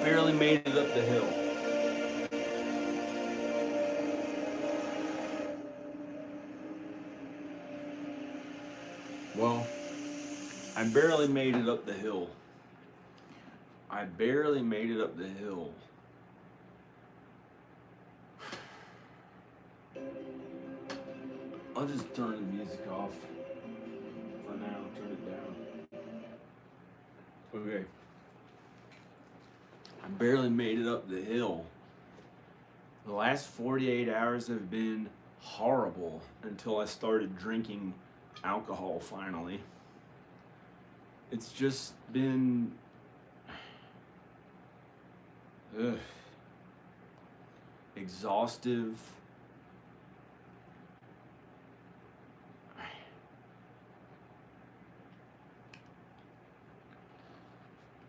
Barely made it up the hill. Well, I barely made it up the hill. I barely made it up the hill. I'll just turn the music off for now. Turn it down. Okay. I barely made it up the hill. The last 48 hours have been horrible until I started drinking alcohol finally. It's just been exhaustive.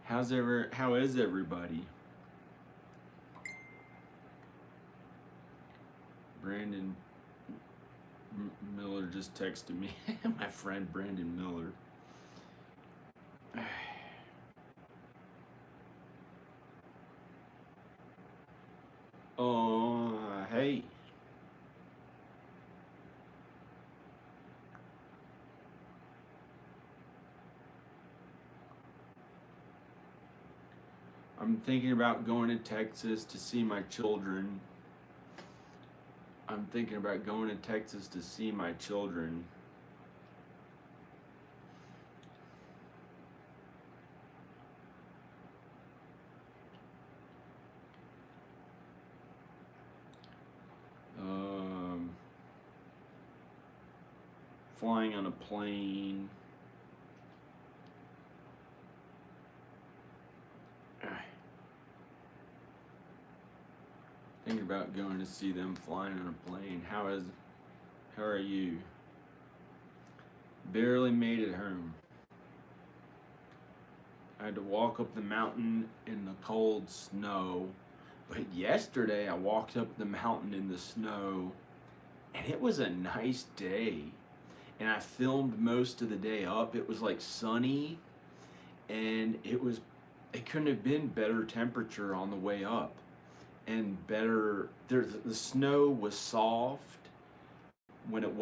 How is everybody? Brandon Miller just texted me. My friend Brandon Miller. Oh, hey. I'm thinking about going to Texas to see my children. I'm thinking about going to Texas to see my children. Flying on a plane. Thinking about going to see them flying on a plane. How are you? Barely made it home. I had to walk up the mountain in the cold snow. But yesterday I walked up the mountain in the snow and it was a nice day. And I filmed most of the day up. It was like sunny and it couldn't have been better temperature on the way up. And better, the snow was soft when it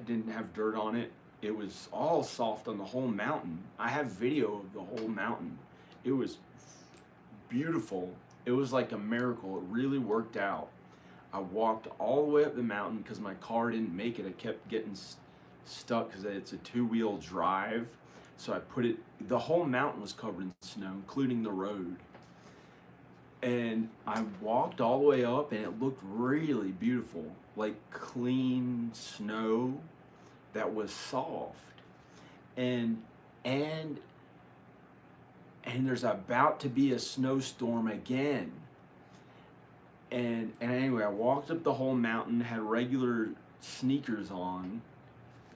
didn't have dirt on it. It was all soft on the whole mountain. I have video of the whole mountain. It was beautiful. It was like a miracle. It really worked out. I walked all the way up the mountain because my car didn't make it. I kept getting stuck because it's a two-wheel drive. So the whole mountain was covered in snow, including the road. And I walked all the way up and it looked really beautiful, like clean snow that was soft. And there's about to be a snowstorm again. And anyway, I walked up the whole mountain, had regular sneakers on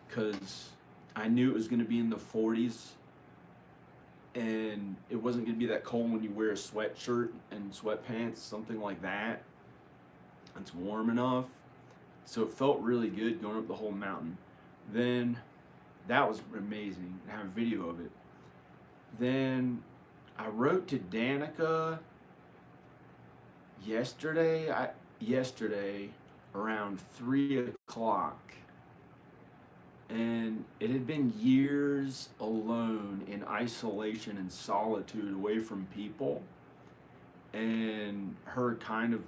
because I knew it was going to be in the 40s. And it wasn't going to be that cold when you wear a sweatshirt and sweatpants, something like that. It's warm enough. So it felt really good going up the whole mountain. Then, that was amazing. I have a video of it. Then, I wrote to Danica yesterday around 3 o'clock. And it had been years alone in isolation and solitude away from people, and her kind of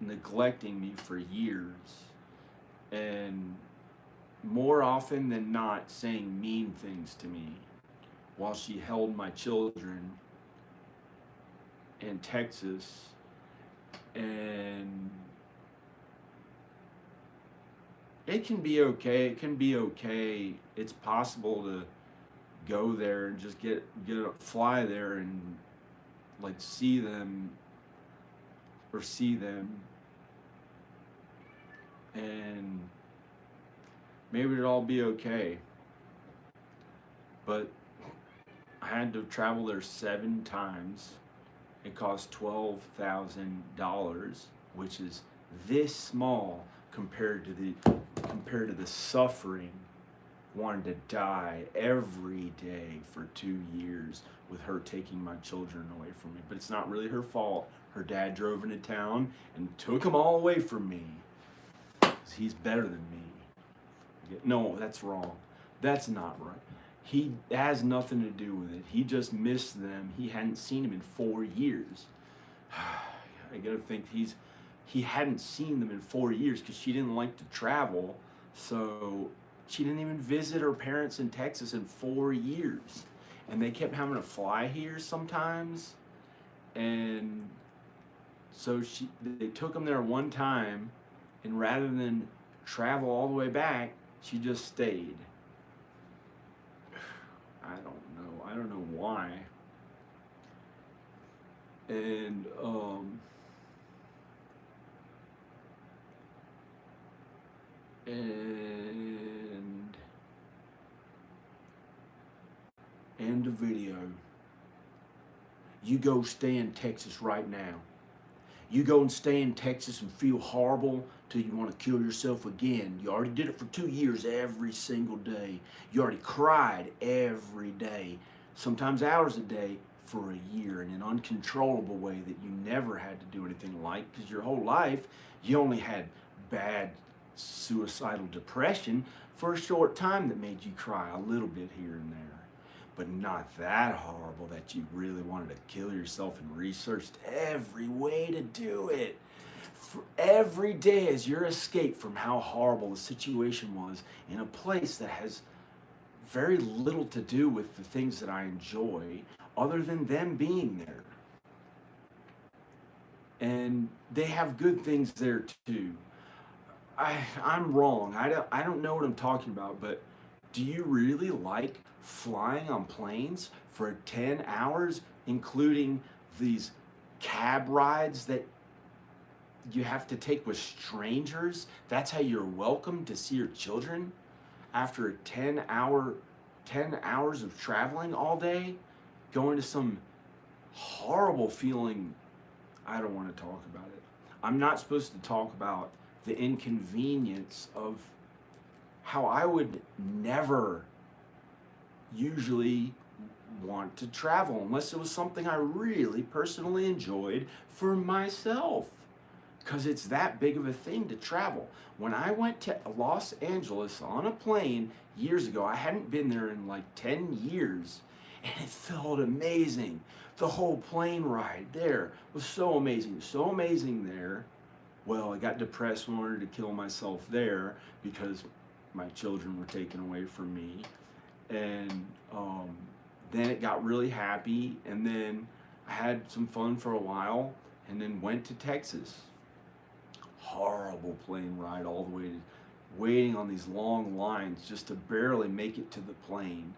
neglecting me for years, and more often than not saying mean things to me while she held my children in Texas. And it can be okay. It's possible to go there and just fly there and like see them, and maybe it'll all be okay. But I had to travel there 7 times. It cost $12,000, which is this small compared to the suffering, wanting to die every day for 2 years, with her taking my children away from me. But it's not really her fault. Her dad drove into town and took them all away from me. 'Cause he's better than me. No, that's wrong. That's not right. He has nothing to do with it. He just missed them. He hadn't seen them in 4 years. I gotta think he hadn't seen them in 4 years because she didn't like to travel. So she didn't even visit her parents in Texas in 4 years. And they kept having to fly here sometimes. And so they took them there one time, and rather than travel all the way back, she just stayed. I don't know why. And end of video. You go stay in Texas right now. You go and stay in Texas and feel horrible till you want to kill yourself again. You already did it for 2 years every single day. You already cried every day, sometimes hours a day, for a year in an uncontrollable way that you never had to do anything like, because your whole life you only had bad suicidal depression for a short time that made you cry a little bit here and there. But not that horrible that you really wanted to kill yourself and researched every way to do it. For every day as your escape from how horrible the situation was in a place that has very little to do with the things that I enjoy other than them being there. And they have good things there too. I'm wrong. I don't know what I'm talking about, but do you really like flying on planes for 10 hours, including these cab rides that you have to take with strangers? That's how you're welcome to see your children after 10 hours of traveling all day, going to some horrible feeling. I don't want to talk about it. I'm not supposed to talk about the inconvenience of how I would never usually want to travel unless it was something I really personally enjoyed for myself, because it's that big of a thing to travel. When I went to Los Angeles on a plane years ago, I hadn't been there in like 10 years, and it felt amazing. The whole plane ride there was so amazing there. Well, I got depressed and wanted to kill myself there because my children were taken away from me. And then it got really happy, and then I had some fun for a while, and then went to Texas. Horrible plane ride all the way to waiting on these long lines just to barely make it to the plane.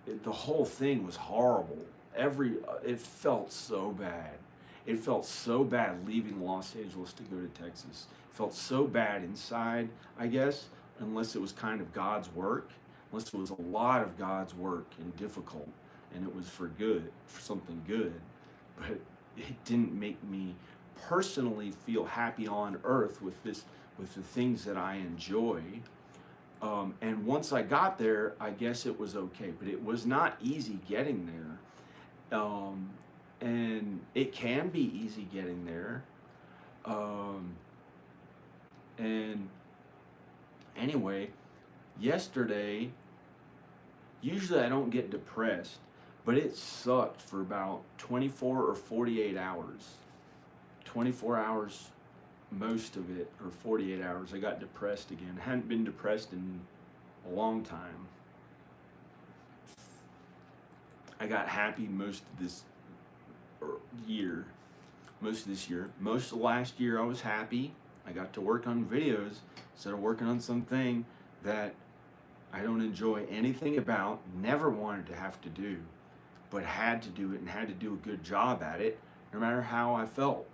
The whole thing was horrible. It felt so bad. It felt so bad leaving Los Angeles to go to Texas. It felt so bad inside, I guess, unless it was kind of God's work, unless it was a lot of God's work and difficult, and it was for good, for something good. But it didn't make me personally feel happy on earth with the things that I enjoy. And once I got there, I guess it was okay, but it was not easy getting there. And it can be easy getting there. And anyway, yesterday, usually I don't get depressed, but it sucked for about 24 or 48 hours. 24 hours, most of it, or 48 hours, I got depressed again. I hadn't been depressed in a long time. I got happy most of this year. Most of last year I was happy. I got to work on videos instead of working on something that I don't enjoy anything about, never wanted to have to do, but had to do it and had to do a good job at it, no matter how I felt.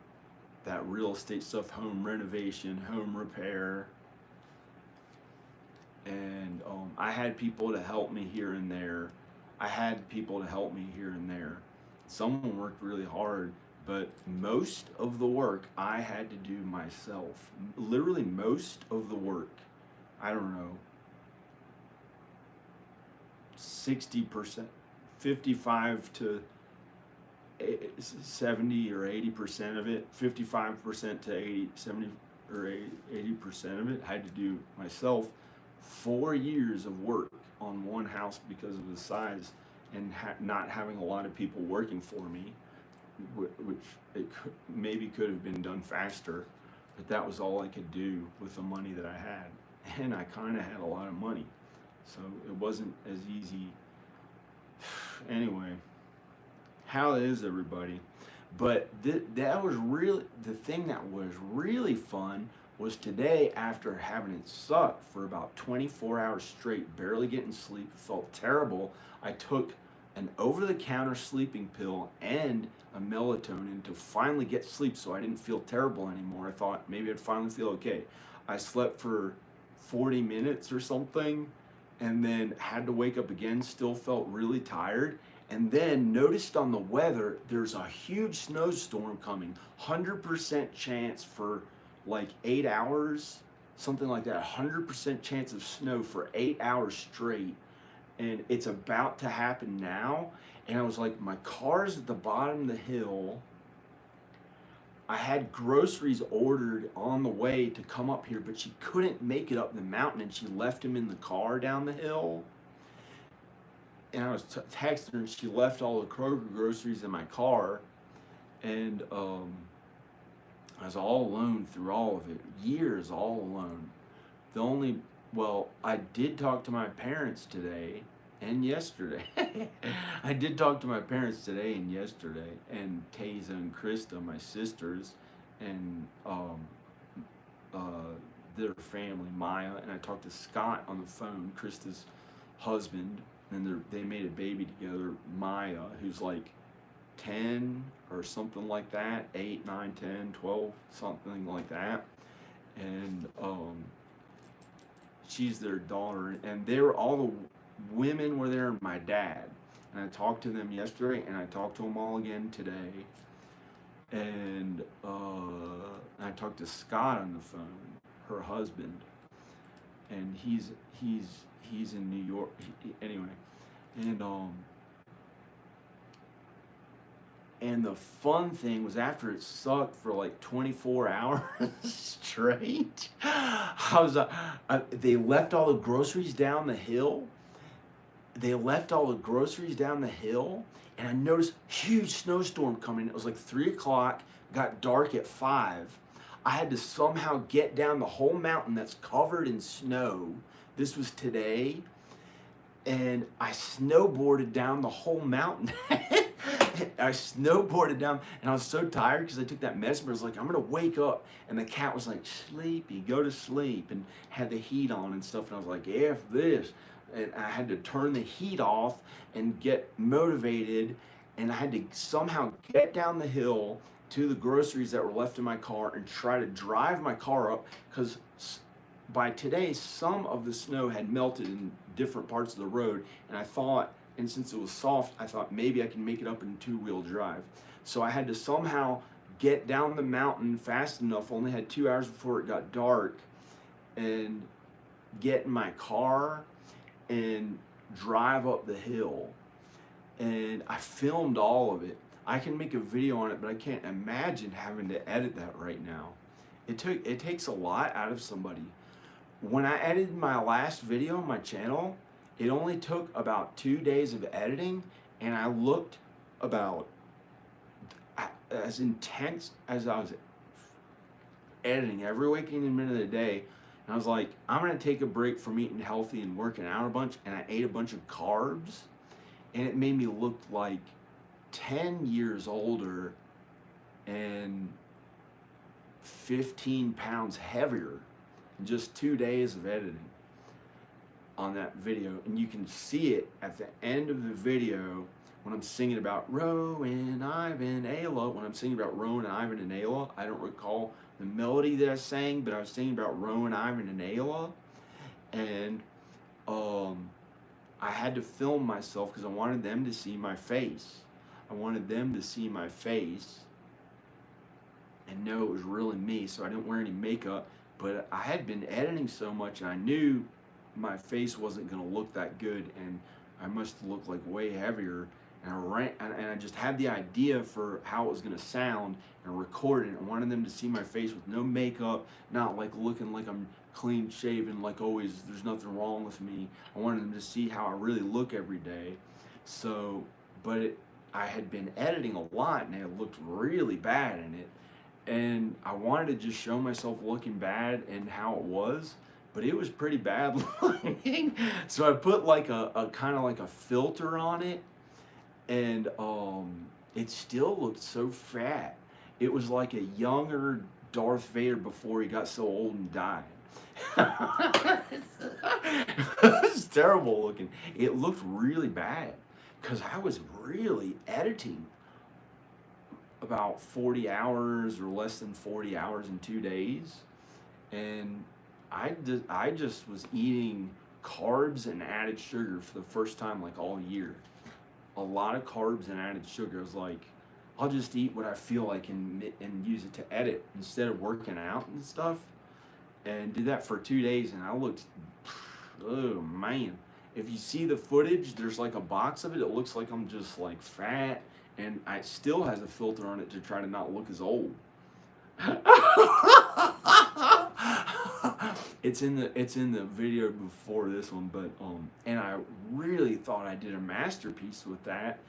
That real estate stuff, home renovation, home repair. And I had people to help me here and there. Someone worked really hard, but most of the work I had to do myself. Literally most of the work. I don't know, 60%, 55 to 70 or 80% of it, 55% to 80, 70 or 80% of it I had to do myself. 4 years of work on one house because of the size and not having a lot of people working for me, which maybe could have been done faster, but that was all I could do with the money that I had. And I kind of had a lot of money, so it wasn't as easy. Anyway, how is everybody? But that was really, the thing that was really fun was today, after having it suck for about 24 hours straight, barely getting sleep, felt terrible, I took an over-the-counter sleeping pill and a melatonin to finally get sleep so I didn't feel terrible anymore. I thought maybe I'd finally feel okay. I slept for 40 minutes or something and then had to wake up again, still felt really tired, and then noticed on the weather there's a huge snowstorm coming, 100% chance for like 8 hours, something like that, 100% chance of snow for 8 hours straight, and it's about to happen now. And I was like, my car's at the bottom of the hill. I had groceries ordered on the way to come up here, but she couldn't make it up the mountain, and she left them in the car down the hill. And I was texting her, and she left all the Kroger groceries in my car, and I was all alone through all of it, years all alone. Well, I did talk to my parents today and yesterday. I did talk to my parents today and yesterday, and Taza and Krista, my sisters, and their family, Maya, and I talked to Scott on the phone, Krista's husband, and they made a baby together, Maya, who's like 10 or something like that, 8, 9, 10, 12, something like that, and she's their daughter, and all the women were there, and my dad, and I talked to them yesterday, and I talked to them all again today, and I talked to Scott on the phone, her husband, and he's in New York, anyway, and the fun thing was, after it sucked for like 24 hours straight, they left all the groceries down the hill. And I noticed huge snowstorm coming. It was like 3 o'clock, got dark at 5. I had to somehow get down the whole mountain that's covered in snow. This was today. And I snowboarded down the whole mountain. I snowboarded down, and I was so tired because I took that medicine. I was like, I'm gonna wake up, and the cat was like, sleepy, go to sleep, and had the heat on and stuff. And I was like, F this, and I had to turn the heat off and get motivated, and I had to somehow get down the hill to the groceries that were left in my car and try to drive my car up, because by today some of the snow had melted in different parts of the road, and I thought, and since it was soft, I thought maybe I can make it up in 2-wheel drive. So I had to somehow get down the mountain fast enough, only had 2 hours before it got dark, and get in my car and drive up the hill. And I filmed all of it. I can make a video on it, but I can't imagine having to edit that right now. It takes a lot out of somebody. When I edited my last video on my channel, it only took about 2 days of editing, and I looked about as intense as I was editing every waking minute of the day. And I was like, I'm gonna take a break from eating healthy and working out a bunch, and I ate a bunch of carbs, and it made me look like 10 years older and 15 pounds heavier in just 2 days of editing on that video. And you can see it at the end of the video when I'm singing about Rowan, Ivan, Ayla. When I'm singing about Rowan, Ivan, and Ayla, I don't recall the melody that I sang, but I was singing about Rowan, Ivan, and Ayla. And I had to film myself because I wanted them to see my face. I wanted them to see my face and know it was really me, so I didn't wear any makeup. But I had been editing so much, and I knew my face wasn't going to look that good, and I must look like way heavier. and I just had the idea for how it was gonna sound and recorded it. I wanted them to see my face with no makeup, not like looking like I'm clean shaven, like always there's nothing wrong with me. I wanted them to see how I really look every day. So, I had been editing a lot and it looked really bad in it. And I wanted to just show myself looking bad and how it was, but it was pretty bad looking. So I put like a kind of like a filter on it, and it still looked so fat. It was like a younger Darth Vader before he got so old and died. It was terrible looking. It looked really bad because I was really editing about 40 hours or less than 40 hours in 2 days. And I just was eating carbs and added sugar for the first time like all year. A lot of carbs and added sugar. I was like, I'll just eat what I feel like and use it to edit instead of working out and stuff. And did that for 2 days, and I looked, oh man. If you see the footage, there's like a box of it. It looks like I'm just like fat, and it still has a filter on it to try to not look as old. It's in the video before this one, but and I really thought I did a masterpiece with that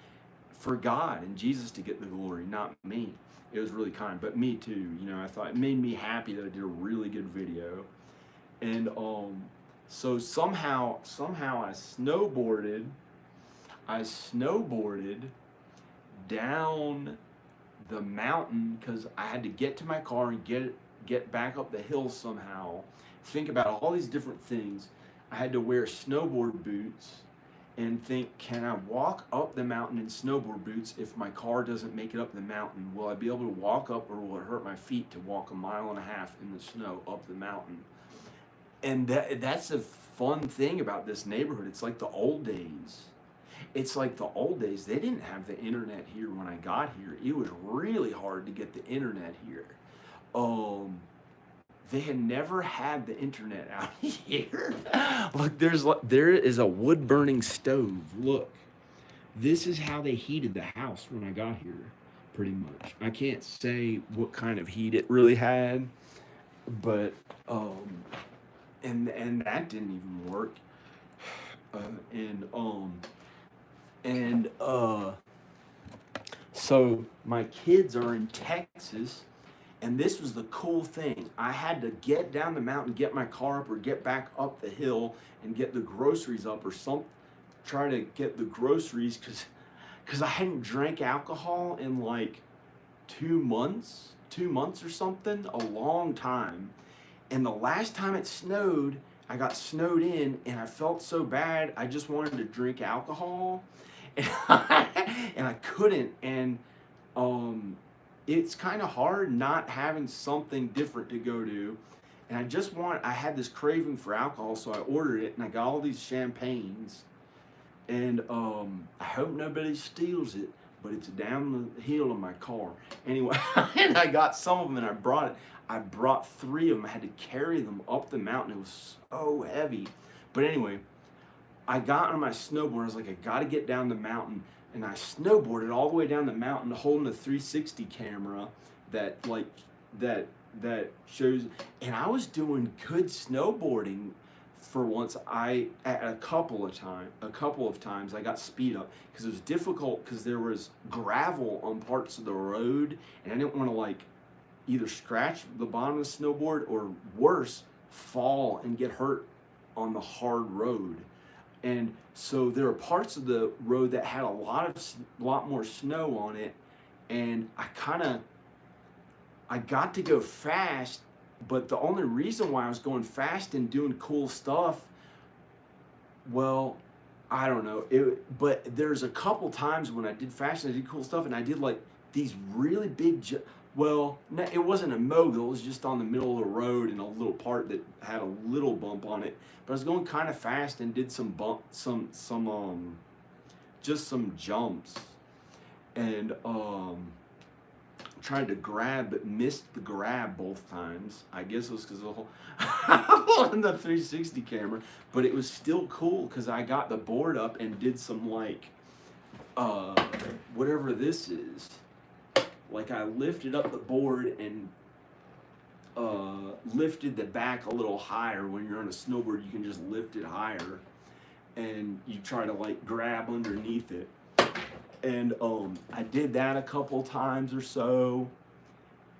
for God and Jesus to get the glory, not me. It was really kind, but me too. You know, I thought it made me happy that I did a really good video, and so somehow I snowboarded down the mountain because I had to get to my car and get back up the hill somehow. Think about all these different things. I had to wear snowboard boots and think, can I walk up the mountain in snowboard boots if my car doesn't make it up the mountain? Will I be able to walk up, or will it hurt my feet to walk 1.5 miles in the snow up the mountain? And that's a fun thing about this neighborhood. It's like the old days. It's like the old days. They didn't have the internet here when I got here. It was really hard to get the internet here. They had never had the internet out here. Look, there is a wood burning stove. Look, this is how they heated the house when I got here, pretty much. I can't say what kind of heat it really had, but and that didn't even work. So my kids are in Texas. And this was the cool thing. I had to get down the mountain, get my car up, or get back up the hill and get the groceries up, or try to get the groceries because I hadn't drank alcohol in like 2 months or something, a long time. And the last time it snowed, I got snowed in, and I felt so bad. I just wanted to drink alcohol, and I couldn't. And it's kind of hard not having something different to go to. And I had this craving for alcohol, so I ordered it, and I got all these champagnes. And I hope nobody steals it, but it's down the hill of my car. Anyway, and I got some of them, and I brought 3 of them. I had to carry them up the mountain. It was so heavy. But anyway, I got on my snowboard. I was like, I got to get down the mountain. And I snowboarded all the way down the mountain holding the 360 camera that that shows. And I was doing good snowboarding for once. A couple of times I got speed up because it was difficult because there was gravel on parts of the road, and I didn't want to like either scratch the bottom of the snowboard or worse, fall and get hurt on the hard road. And so there were parts of the road that had a lot more snow on it, and I got to go fast, but the only reason why I was going fast and doing cool stuff, well, I don't know. But there's a couple times when I did fast and I did cool stuff, and I did like these really big well, it wasn't a mogul, it was just on the middle of the road in a little part that had a little bump on it. But I was going kind of fast and did just some jumps. And tried to grab, but missed the grab both times. I guess it was because of the whole the 360 camera. But it was still cool because I got the board up and did some like uh, whatever this is, like I lifted up the board and lifted the back a little higher. When you're on a snowboard, you can just lift it higher, and you try to like grab underneath it. And I did that a couple times or so,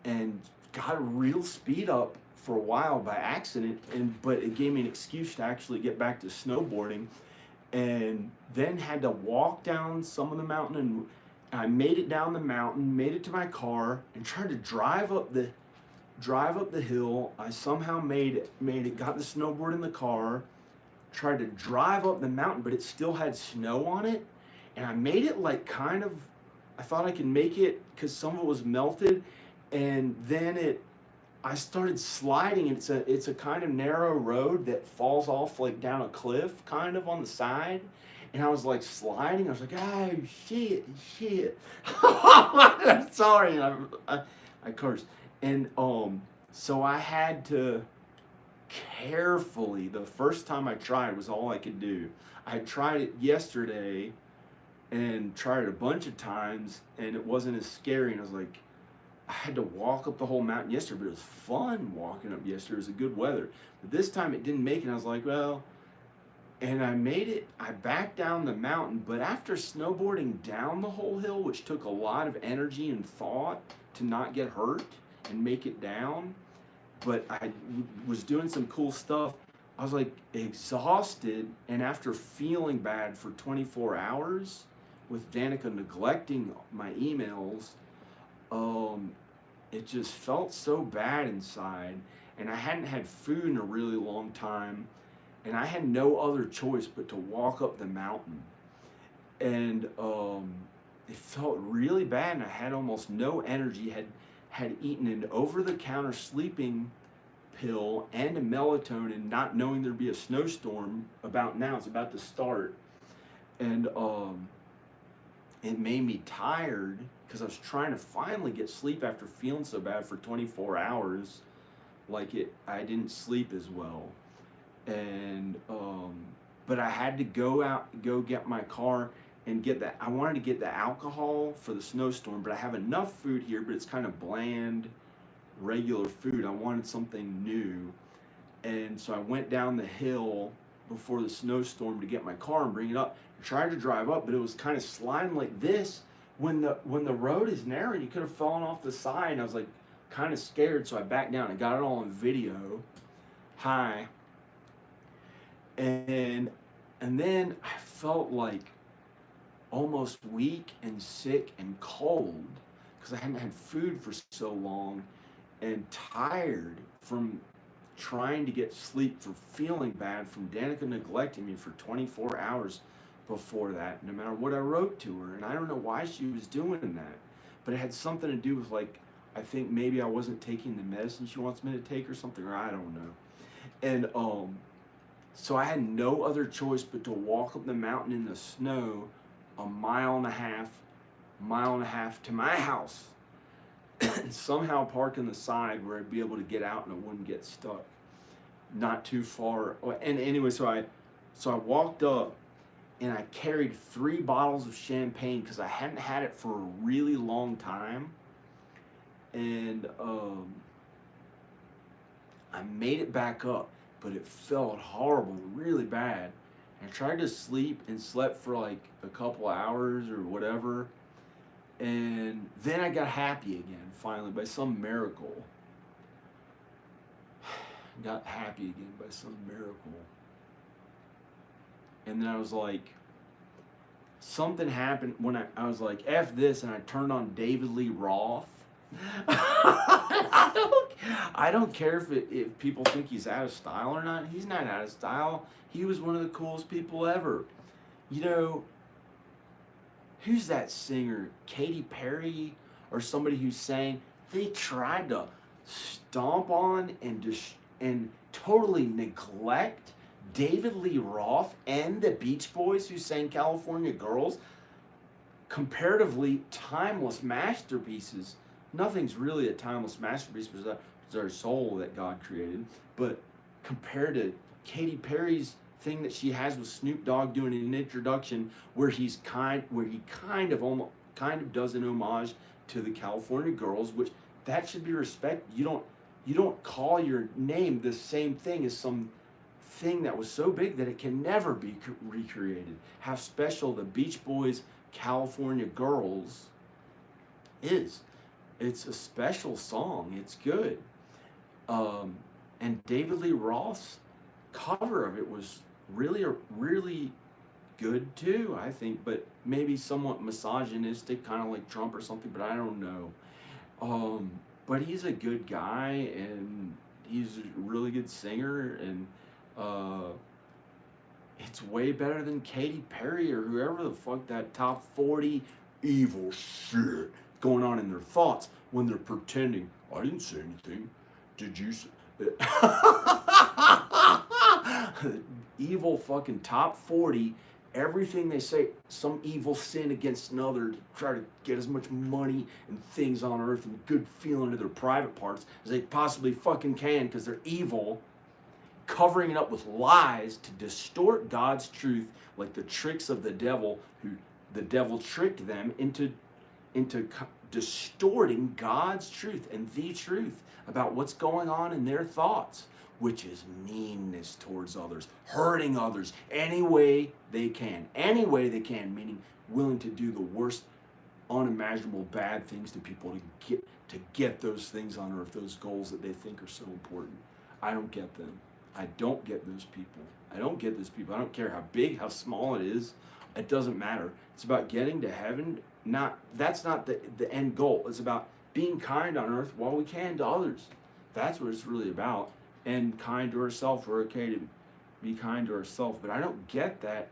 and got a real speed up for a while by accident. But it gave me an excuse to actually get back to snowboarding, and then had to walk down some of the mountain. And I made it down the mountain, made it to my car, and tried to drive up the hill. I somehow made it, got the snowboard in the car, tried to drive up the mountain, but it still had snow on it. And I made it like kind of, I thought I could make it because some of it was melted. And then I started sliding. It's a kind of narrow road that falls off like down a cliff kind of on the side. And I was like sliding. I was like, oh, shit. I'm sorry. I cursed. And so I had to carefully, the first time I tried was all I could do. I tried it yesterday and tried it a bunch of times, and it wasn't as scary. And I was like, I had to walk up the whole mountain yesterday, but it was fun walking up yesterday. It was a good weather. But this time it didn't make it. And I was like, well, and I made it. I backed down the mountain, but after snowboarding down the whole hill, which took a lot of energy and thought to not get hurt and make it down, but I was doing some cool stuff. I was like exhausted, and after feeling bad for 24 hours with Danica neglecting my emails, it just felt so bad inside, and I hadn't had food in a really long time, and I had no other choice but to walk up the mountain. And it felt really bad, and I had almost no energy. Had eaten an over-the-counter sleeping pill and a melatonin, not knowing there'd be a snowstorm about now. It's about to start. And it made me tired because I was trying to finally get sleep after feeling so bad for 24 hours. I didn't sleep as well. And but I had to go get my car and get that. I wanted to get the alcohol for the snowstorm, but I have enough food here, but it's kind of bland, regular food. I wanted something new. And so I went down the hill before the snowstorm to get my car and bring it up. I tried to drive up, but it was kind of sliding like this. When the road is narrow, you could have fallen off the side. And I was like kind of scared, so I backed down. I got it all on video. Hi. And then I felt like almost weak and sick and cold because I hadn't had food for so long, and tired from trying to get sleep, for feeling bad from Danica neglecting me for 24 hours before that, no matter what I wrote to her. And I don't know why she was doing that, but it had something to do with, like, I think maybe I wasn't taking the medicine she wants me to take or something, or I don't know. And so I had no other choice but to walk up the mountain in the snow a mile and a half to my house, and somehow park on the side where I'd be able to get out and I wouldn't get stuck. Not too far. And anyway, so I walked up, and I carried 3 bottles of champagne because I hadn't had it for a really long time. And I made it back up, but it felt horrible, really bad. I tried to sleep and slept for like a couple hours or whatever. And then I got happy again, finally, by some miracle. Got happy again by some miracle. And then I was like, something happened when I was like, F this, and I turned on David Lee Roth. I don't care if people think he's out of style or not. He's not out of style. He was one of the coolest people ever. You know, who's that singer? Katy Perry or somebody who sang, they tried to stomp on and totally neglect David Lee Roth and the Beach Boys, who sang California Girls. Comparatively timeless masterpieces. Nothing's really a timeless masterpiece because it's our soul that God created. But compared to Katy Perry's thing that she has with Snoop Dogg doing an introduction where he kind of does an homage to the California Girls, which that should be respected. You don't call your name the same thing as some thing that was so big that it can never be recreated. How special the Beach Boys California Girls is. It's a special song. It's good. And David Lee Roth's cover of it was really good too, I think, but maybe somewhat misogynistic, kind of like Trump or something, but I don't know. But he's a good guy, and he's a really good singer, and it's way better than Katy Perry or whoever the fuck that top 40 evil shit going on in their thoughts when they're pretending, I didn't say anything. Did you say? Evil fucking top 40, everything they say, some evil sin against another to try to get as much money and things on earth and good feeling to their private parts as they possibly fucking can because they're evil, covering it up with lies to distort God's truth, like the tricks of the devil, who the devil tricked them into distorting God's truth and the truth about what's going on in their thoughts, which is meanness towards others, hurting others any way they can, meaning willing to do the worst unimaginable bad things to people to get those things on earth, those goals that they think are so important. I don't get them. I don't get those people. I don't care how big, how small it is. It doesn't matter. It's about getting to heaven. That's not the end goal. It's about being kind on earth while we can to others. That's what it's really about. And kind to ourselves. We're okay to be kind to ourselves. But I don't get that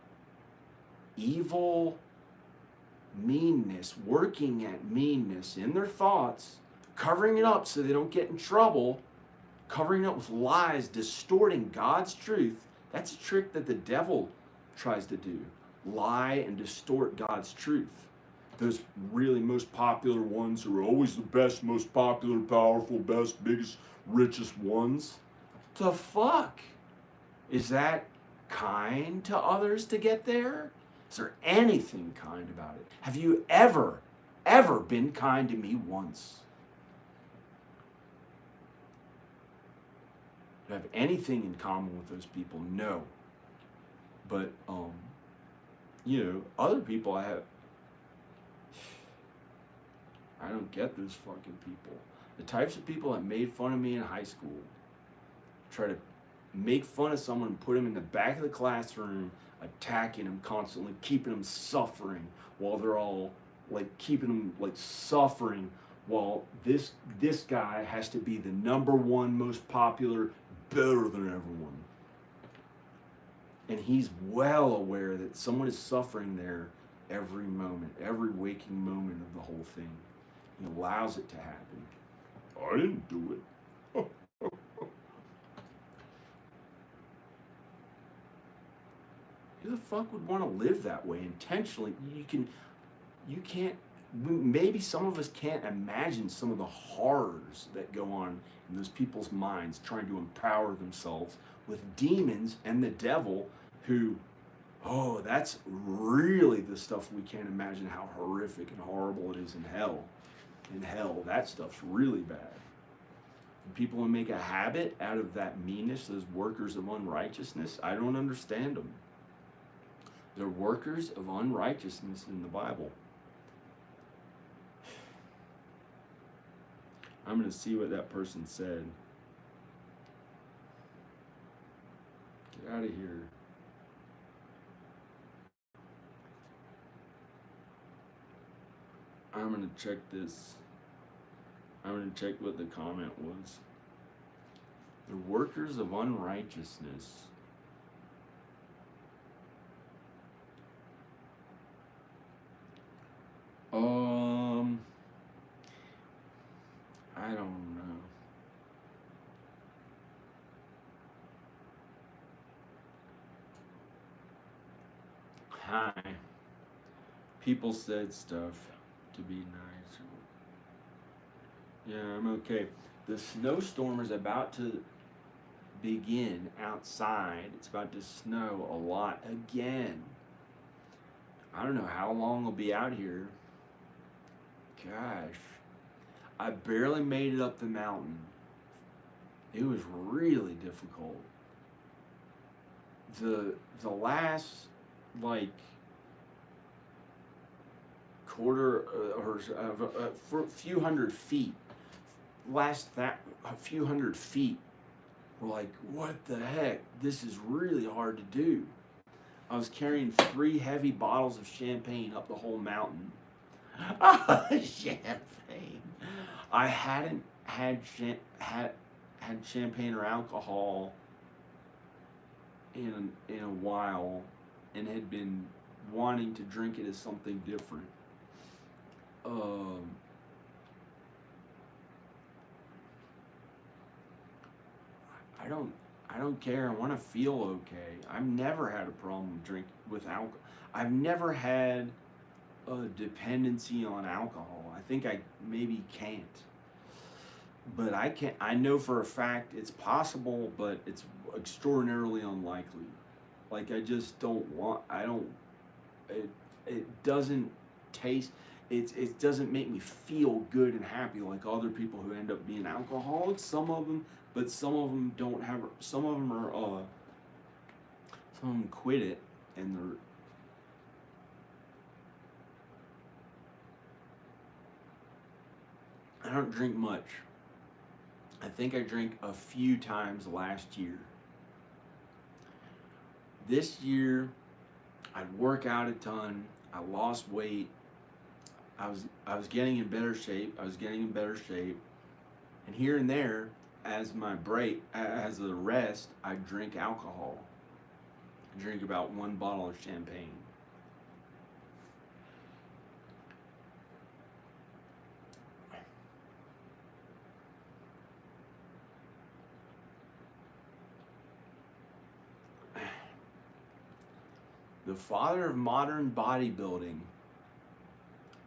evil meanness, working at meanness in their thoughts, covering it up so they don't get in trouble, covering it up with lies, distorting God's truth. That's a trick that the devil tries to do. Lie and distort God's truth. Those really most popular ones who are always the best, most popular, powerful, best, biggest, richest ones. The fuck? Is that kind to others to get there? Is there anything kind about it? Have you ever been kind to me once? Do I have anything in common with those people? No. But, other people I don't get those fucking people. The types of people that made fun of me in high school, try to make fun of someone and put them in the back of the classroom, attacking them constantly, keeping them suffering while they're all keeping them suffering while this guy has to be the number one most popular, better than everyone. And he's well aware that someone is suffering there every moment, every waking moment of the whole thing. He allows it to happen. I didn't do it. Who the fuck would want to live that way intentionally? You can't, maybe some of us can't imagine some of the horrors that go on in those people's minds trying to empower themselves with demons and the devil who, that's really the stuff we can't imagine how horrific and horrible it is in hell. In hell, that stuff's really bad. And people who make a habit out of that meanness, those workers of unrighteousness, I don't understand them. They're workers of unrighteousness in the Bible. I'm going to see what that person said. Get out of here. I'm going to check this. I'm going to check what the comment was. The workers of unrighteousness. I don't know. Hi. People said stuff to be nice. Yeah, I'm okay. The snowstorm is about to begin outside. It's about to snow a lot again. I don't know how long I'll be out here. Gosh. I barely made it up the mountain. It was really difficult. The last like quarter or for a few hundred feet, a few hundred feet, were like, what the heck? This is really hard to do. I was carrying 3 heavy bottles of champagne up the whole mountain. Champagne. I hadn't had champagne or alcohol in a while, and had been wanting to drink it as something different. I don't care. I want to feel okay. I've never had a problem with alcohol. I've never had a dependency on alcohol. I think I maybe can't. But I know for a fact it's possible, but it's extraordinarily unlikely. Like I just don't want, it doesn't taste, it doesn't make me feel good and happy like other people who end up being alcoholics. Some of them, but some of them don't have, some of them quit it and I don't drink much. I think I drank a few times last year. This year, I'd work out a ton. I lost weight. I was getting in better shape. And here and there, as my break, as a rest, I drink alcohol. I drink about 1 bottle of champagne. The father of modern bodybuilding,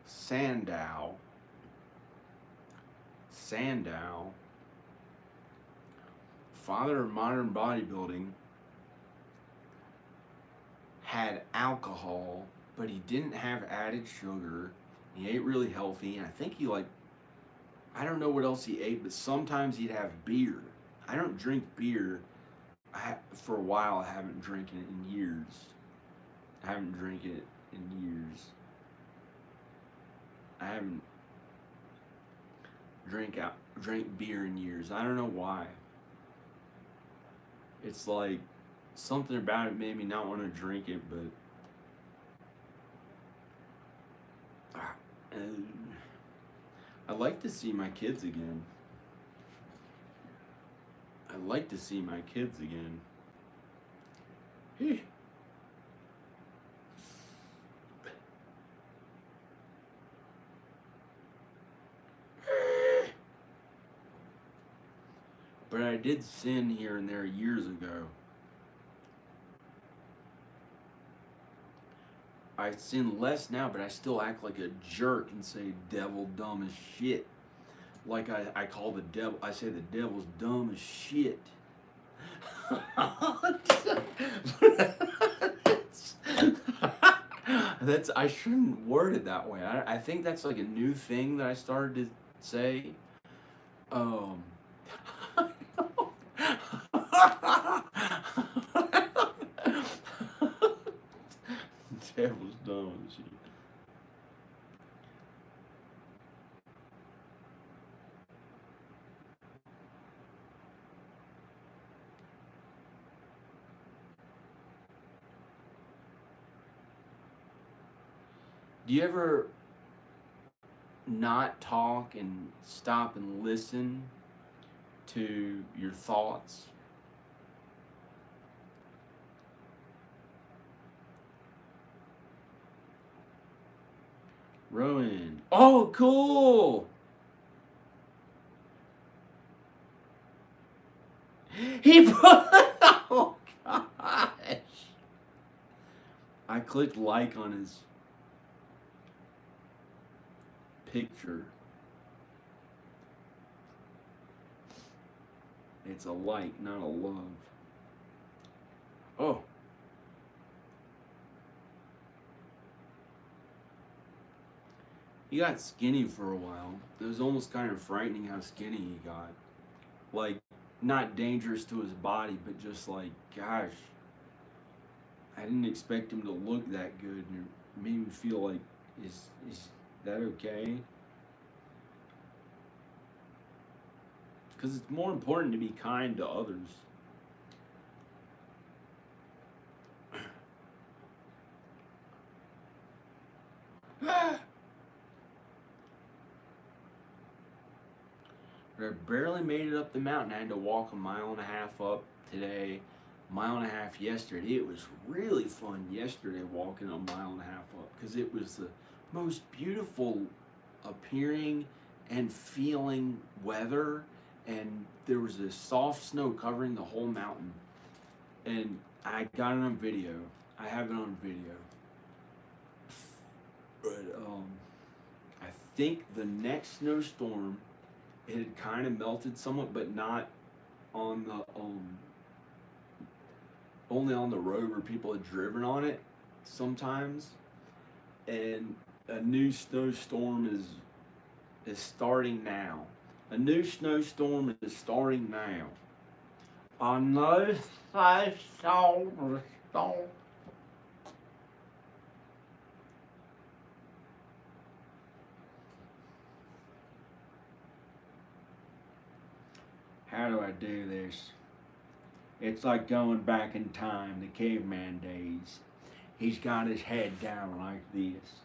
Sandow, father of modern bodybuilding, had alcohol, but he didn't have added sugar. He ate really healthy, and I think I don't know what else he ate, but sometimes he'd have beer. I don't drink beer. For a while, I haven't drinking it in years. I haven't drank it in years. I haven't drank beer in years. I don't know why. It's like something about it made me not want to drink it, but I'd like to see my kids again. But I did sin here and there years ago. I sin less now, but I still act like a jerk and say devil dumb as shit. Like I call the devil, I say the devil's dumb as shit. I shouldn't word it that way. I think that's like a new thing that I started to say. Devil's dumb as shit. Do you ever not talk and stop and listen to your thoughts? Rowan. Oh, cool! He put. Oh, gosh. I clicked like on his picture. It's a like, not a love. Oh, he got skinny for a while. It was almost kind of frightening how skinny he got. Like, not dangerous to his body, but just like, gosh, I didn't expect him to look that good, and it made me feel like, is that okay? Because it's more important to be kind to others. I barely made it up the mountain. I had to walk a mile and a half up today, mile and a half yesterday. It was really fun yesterday walking a mile and a half up because it was the most beautiful appearing and feeling weather, and there was this soft snow covering the whole mountain, and I got it on video. I have it on video, but I think the next snowstorm, it had kind of melted somewhat, but not on the only on the road where people had driven on it sometimes. And a new snowstorm is starting now. A new snowstorm is starting now. A new snowstorm. How do I do this? It's like going back in time, the caveman days. He's got his head down like this.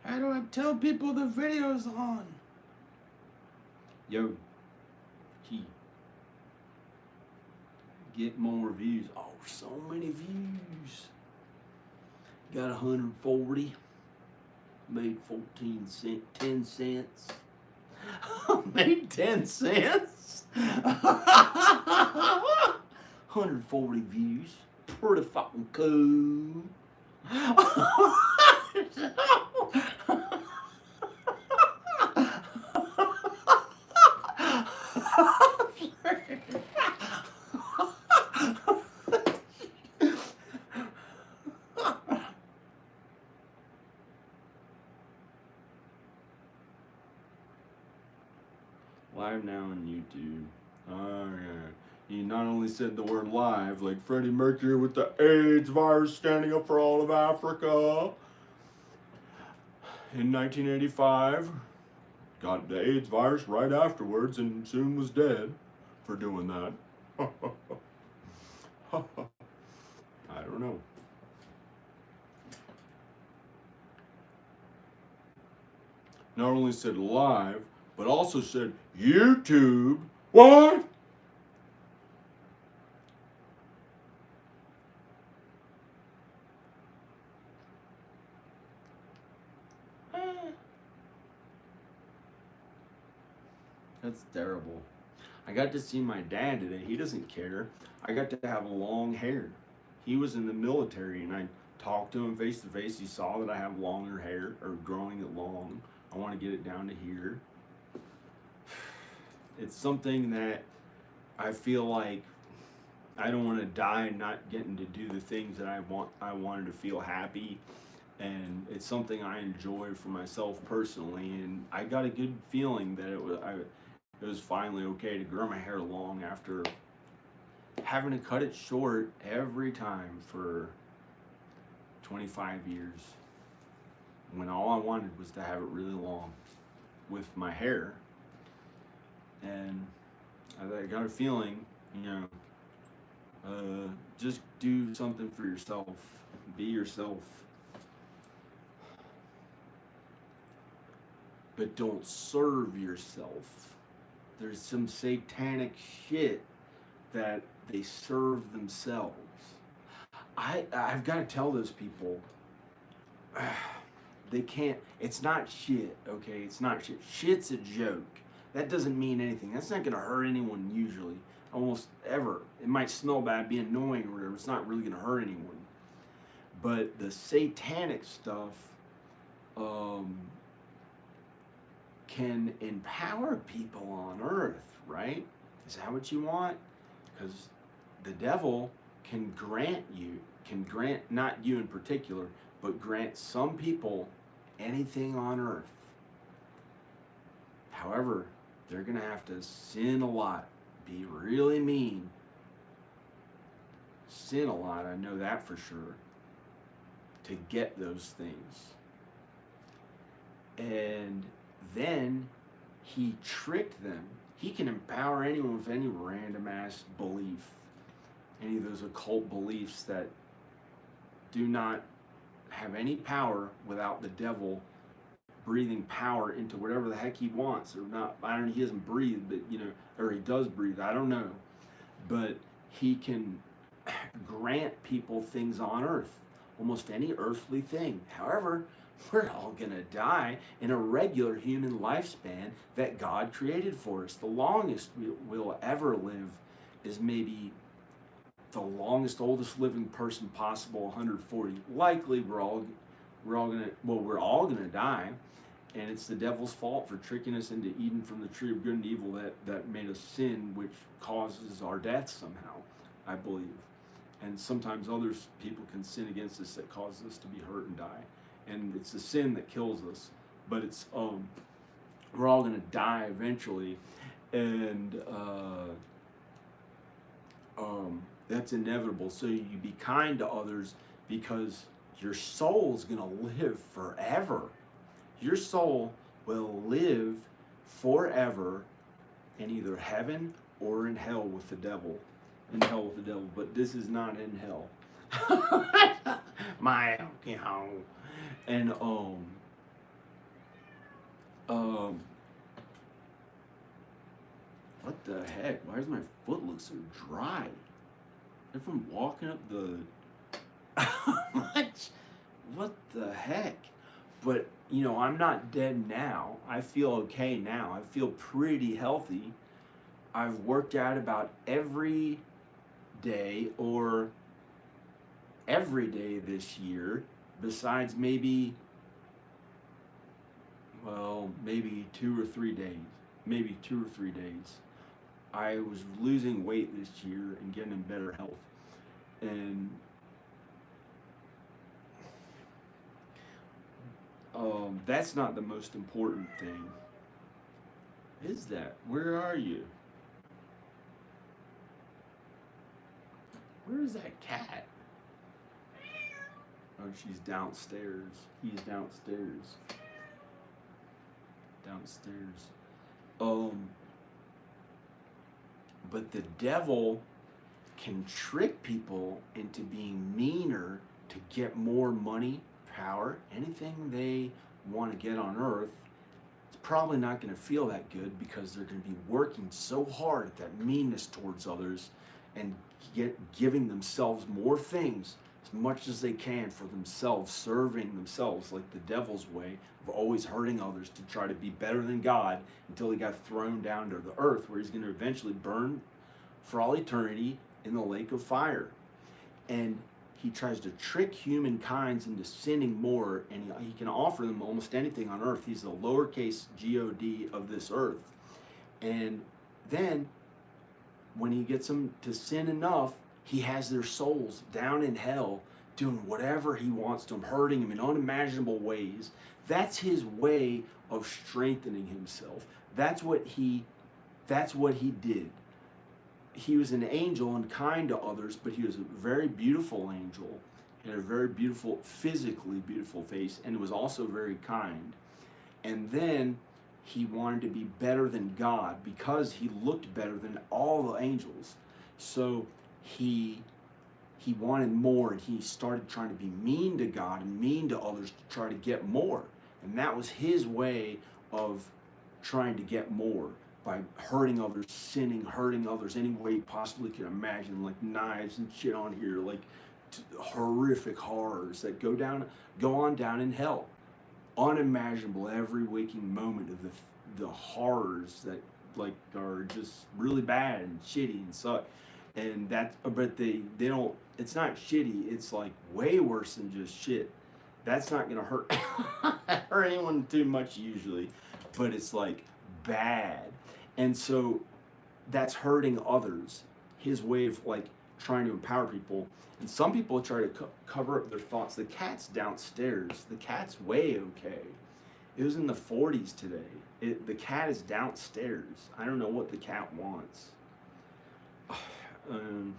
How do I tell people the video's on? Yo, gee. Get more views. Oh, so many views. Got 140. Made 14 cents, 10 cents. Made 10 cents. 140 views. Pretty fucking cool. Live now on YouTube. Oh yeah. He not only said the word live, like Freddie Mercury with the AIDS virus standing up for all of Africa in 1985. Got the AIDS virus right afterwards and soon was dead for doing that. I don't know. Not only said live, but also said YouTube. What? That's terrible. I got to see my dad today. He doesn't care. I got to have long hair. He was in the military, and I talked to him face to face. He saw that I have longer hair, or growing it long. I want to get it down to here. It's something that I feel like I don't want to die not getting to do the things that I wanted to feel happy, and it's something I enjoy for myself personally. And I got a good feeling that it was finally okay to grow my hair long after having to cut it short every time for 25 years, when all I wanted was to have it really long with my hair. And I got a feeling, just do something for yourself. Be yourself. But don't serve yourself. There's some satanic shit that they serve themselves. I've got to tell those people, they can't, it's not shit, okay? It's not shit. Shit's a joke. That doesn't mean anything. That's not going to hurt anyone usually, almost ever. It might smell bad, be annoying or whatever. It's not really going to hurt anyone. But the satanic stuff, can empower people on earth, right? Is that what you want? Because the devil can grant, not you in particular, but grant some people anything on earth. However, they're going to have to sin a lot, be really mean, sin a lot, I know that for sure, to get those things. And then he tricked them. He can empower anyone with any random ass belief, any of those occult beliefs that do not have any power without the devil breathing power into whatever the heck he wants, or not. I don't know, he doesn't breathe, but or he does breathe, I don't know. But he can grant people things on earth, almost any earthly thing. However, we're all gonna die in a regular human lifespan that God created for us. The longest we'll ever live is maybe the longest, oldest living person possible, 140. Likely we're all gonna die, and it's the devil's fault for tricking us into eating from the tree of good and evil that made us sin, which causes our death somehow, I believe. And sometimes others, people can sin against us that causes us to be hurt and die. And it's the sin that kills us. But it's we're all gonna die eventually, and that's inevitable. So you be kind to others, because your soul's gonna live forever. Your soul will live forever in either heaven or in hell with the devil. In hell with the devil, but this is not in hell. And what the heck? Why does my foot look so dry? If I'm walking up the what the heck? But I'm not dead now. I feel okay now. I feel pretty healthy. I've worked out about every day or every day this year, besides maybe 2 or 3 days. Maybe 2 or 3 days. I was losing weight this year and getting in better health. And that's not the most important thing. Is that? Where are you? Where is that cat? Oh, she's downstairs. He's downstairs. Downstairs. But the devil can trick people into being meaner to get more money, power, anything they want to get on earth. It's probably not going to feel that good, because they're going to be working so hard at that meanness towards others and giving themselves more things, as much as they can for themselves, serving themselves, like the devil's way of always hurting others to try to be better than God, until he got thrown down to the earth, where he's going to eventually burn for all eternity in the lake of fire. And he tries to trick humankind into sinning more, and he can offer them almost anything on earth. He's the lowercase God of this earth. And then when he gets them to sin enough, he has their souls down in hell doing whatever he wants to them, hurting them in unimaginable ways. That's his way of strengthening himself. That's what he did. He was an angel and kind to others, but he was a very beautiful angel. He had a very beautiful, physically beautiful face, and was also very kind. And then he wanted to be better than God, because he looked better than all the angels. So he wanted more, and he started trying to be mean to God and mean to others to try to get more. And that was his way of trying to get more, by hurting others, sinning, hurting others any way you possibly can imagine, like knives and shit on here, like horrific horrors that go on down in hell. Unimaginable every waking moment of the horrors that like are just really bad and shitty and suck. And but they don't, it's not shitty, it's like way worse than just shit. That's not gonna hurt hurt anyone too much usually. but it's like bad. And so that's hurting others. His way of like trying to empower people. And some people try to cover up their thoughts. The cat's downstairs. The cat's way okay. It was in the 40s today. The cat is downstairs. I don't know what the cat wants. Um,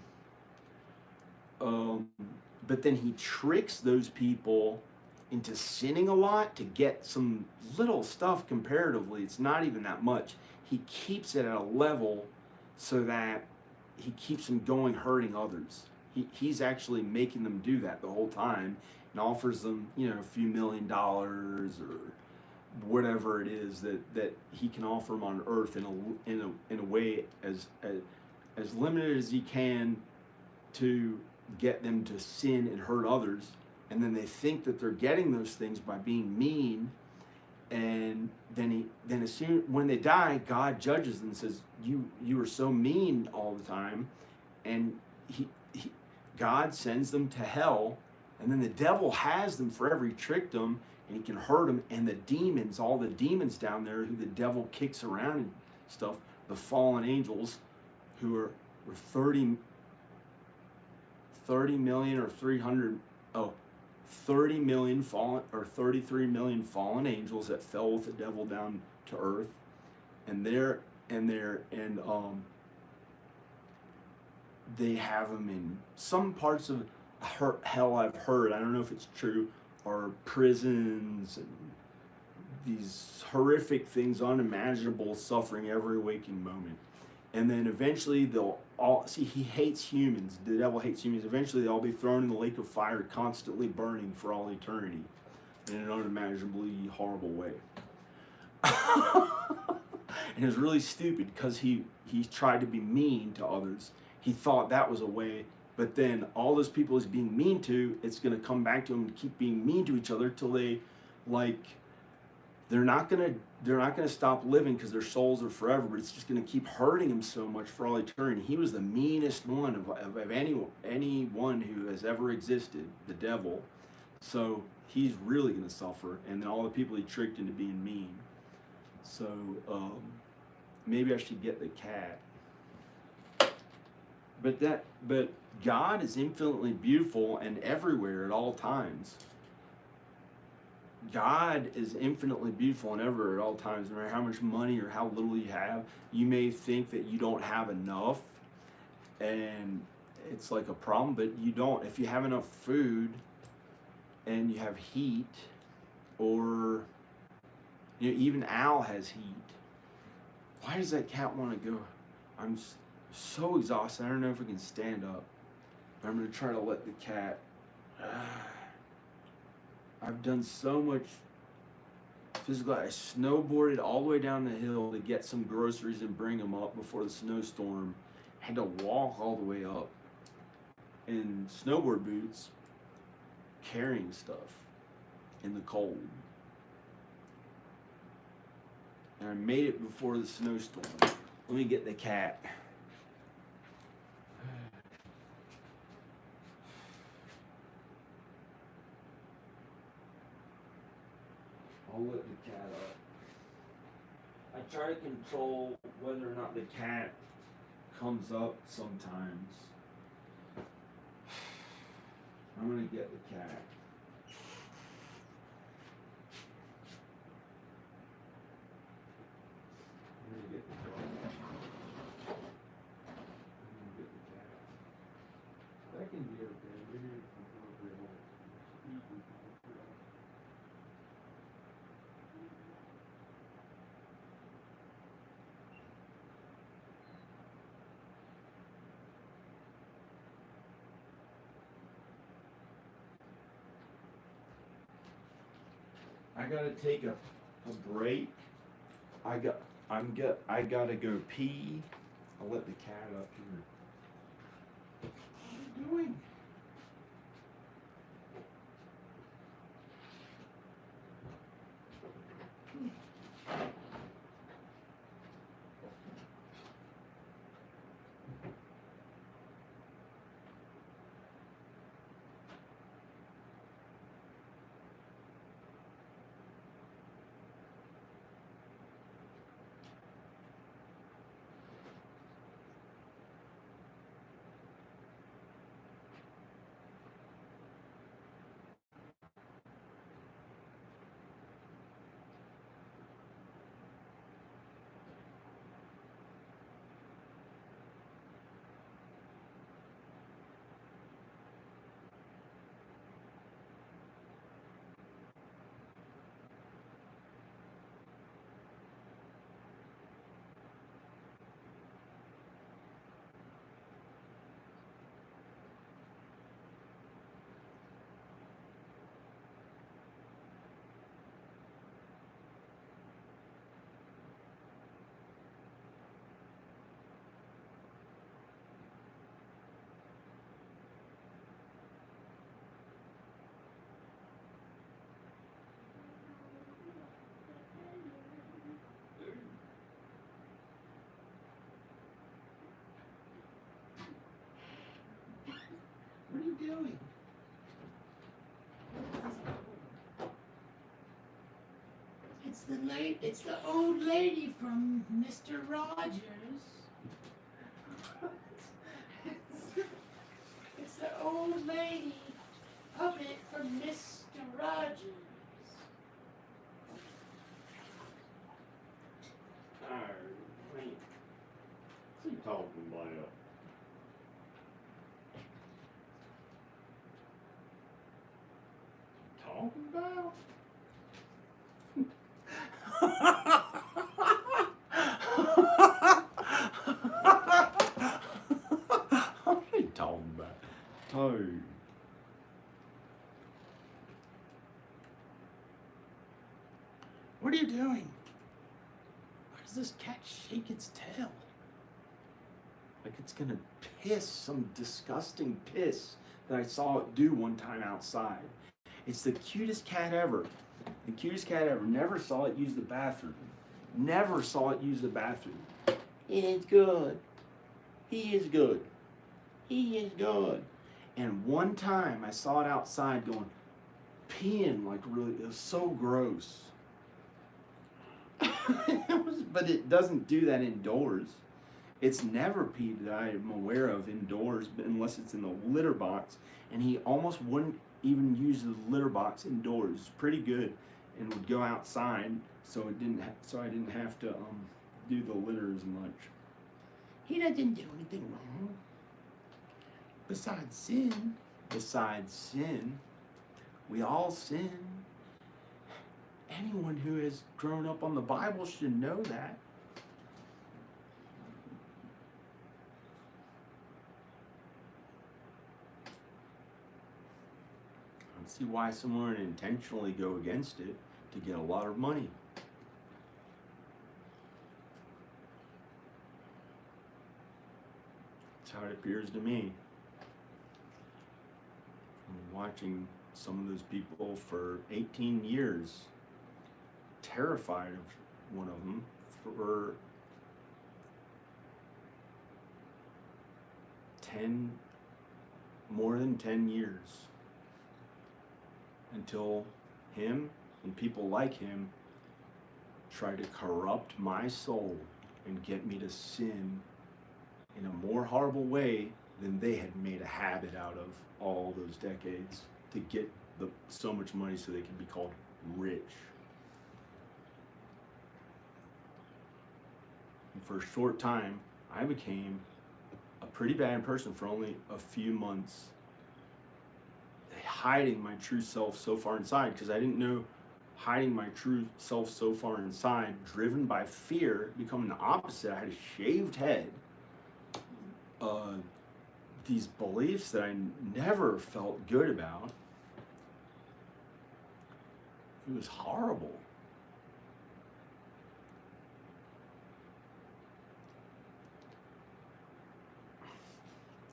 but then he tricks those people into sinning a lot to get some little stuff comparatively. It's not even that much. He keeps it at a level so that he keeps them going, hurting others. He's actually making them do that the whole time and offers them, a few $1 million or whatever it is that he can offer them on earth in a way as limited as he can to get them to sin and hurt others. And then they think that they're getting those things by being mean, and then as soon when they die, God judges them and says, you were so mean all the time, and God sends them to hell, and then the devil has them forever. He tricked them, and he can hurt them. And the demons, all the demons down there who the devil kicks around and stuff, the fallen angels, who are 30 million or 30 million fallen, or 33 million fallen angels that fell with the devil down to earth, and they have them in some parts of hell. I've heard, I don't know if it's true, are prisons and these horrific things, unimaginable suffering every waking moment. And then eventually they'll all see, he hates humans. The devil hates humans. Eventually they'll all be thrown in the lake of fire, constantly burning for all eternity in an unimaginably horrible way. And it's really stupid because he tried to be mean to others. He thought that was a way, but then all those people he's being mean to, it's going to come back to him and keep being mean to each other till they, like, they're not gonna stop living because their souls are forever, but it's just gonna keep hurting him so much for all eternity. He was the meanest one of anyone who has ever existed, the devil. So he's really gonna suffer, and then all the people he tricked into being mean. So maybe I should get the cat. But God is infinitely beautiful and everywhere at all times. God is infinitely beautiful and everywhere at all times. No matter how much money or how little you have, you may think that you don't have enough, and it's like a problem, but you don't. If you have enough food and you have heat, or even Al has heat. Why does that cat want to go? I'm so exhausted. I don't know if I can stand up. I'm going to try to let the cat. I've done so much physical. I snowboarded all the way down the hill to get some groceries and bring them up before the snowstorm. Had to walk all the way up in snowboard boots, carrying stuff in the cold. And I made it before the snowstorm. Let me get the cat. I'll let the cat up. I try to control whether or not the cat comes up sometimes. I'm gonna get the cat. I'm gonna get the dog. I'm gonna get the cat. That can be okay. Maybe it can go over here. I gotta take a break. I gotta go pee. I'll let the cat up here. What are you doing? you doing? It's the old lady from Mr. Rogers. It's the old lady puppet from Mr. Rogers. Wait. What's he talking about? Talking about? What are you talking about? Toad. What are you doing? Why does this cat shake its tail? Like it's gonna piss some disgusting piss that I saw it do one time outside. It's the cutest cat ever. The cutest cat ever. Never saw it use the bathroom. Never saw it use the bathroom. It is good. He is good. He is good. And one time I saw it outside going, peeing like really, it was so gross. But it doesn't do that indoors. It's never peed that I am aware of indoors, but unless it's in the litter box. And he almost wouldn't even use the litter box indoors. It's pretty good, and would go outside, so I didn't have to do the litter as much. He doesn't do anything wrong. Besides sin. Besides sin, we all sin. Anyone who has grown up on the Bible should know that. I don't see why someone would intentionally go against it to get a lot of money. That's how it appears to me. From watching some of those people for 18 years, terrified of one of them for more than 10 years, until him and people like him try to corrupt my soul and get me to sin in a more horrible way than they had made a habit out of all those decades to get so much money so they could be called rich. And for a short time, I became a pretty bad person for only a few months, hiding my true self so far inside, because I didn't know hiding my true self so far inside, driven by fear, becoming the opposite. I had a shaved head, these beliefs that I never felt good about. It was horrible.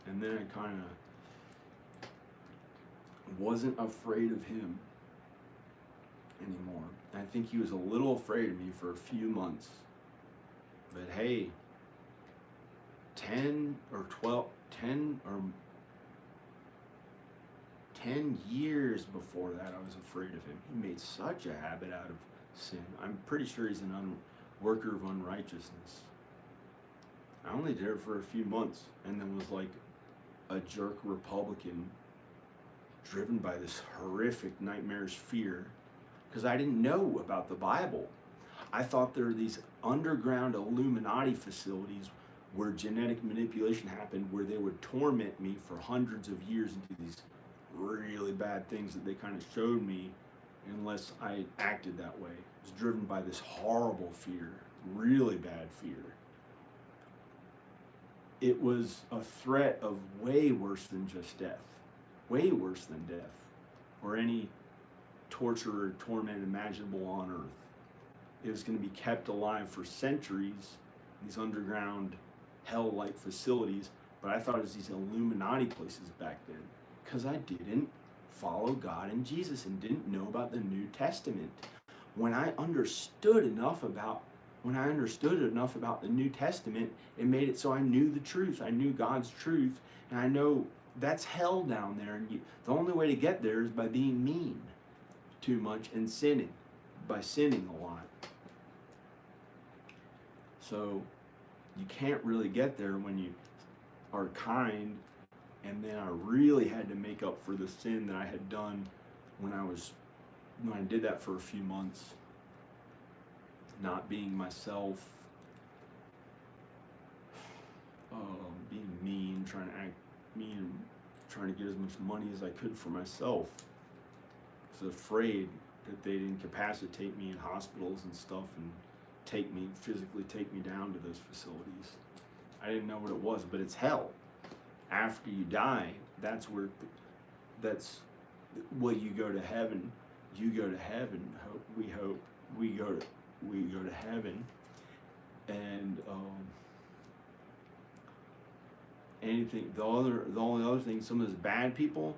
And then I kind of wasn't afraid of him anymore. I think he was a little afraid of me for a few months. But hey, 10 years before that, I was afraid of him. He made such a habit out of sin. I'm pretty sure he's an worker of unrighteousness. I only did it for a few months, and then was like a jerk Republican, driven by this horrific, nightmarish fear, because I didn't know about the Bible. I thought there were these underground Illuminati facilities where genetic manipulation happened, where they would torment me for hundreds of years and do these really bad things that they kind of showed me unless I acted that way. I was driven by this horrible fear, really bad fear. It was a threat of way worse than just death, way worse than death, or any torture or torment imaginable on earth. It was going to be kept alive for centuries, these underground hell-like facilities, but I thought it was these Illuminati places back then, because I didn't follow God and Jesus and didn't know about the New Testament. When I understood enough about the New Testament, it made it so I knew the truth. I knew God's truth, and I know That's hell down there, and the only way to get there is by being mean too much and sinning, by sinning a lot. So you can't really get there when you are kind. And then I really had to make up for the sin that I had done when I did that for a few months, not being myself, being mean, trying to act mean, trying to get as much money as I could for myself. I was afraid that they'd incapacitate me in hospitals and stuff and physically take me down to those facilities. I didn't know what it was, but it's hell. After you die, that's you go to heaven. You go to heaven. We hope we go to heaven, and the only other thing, some of those bad people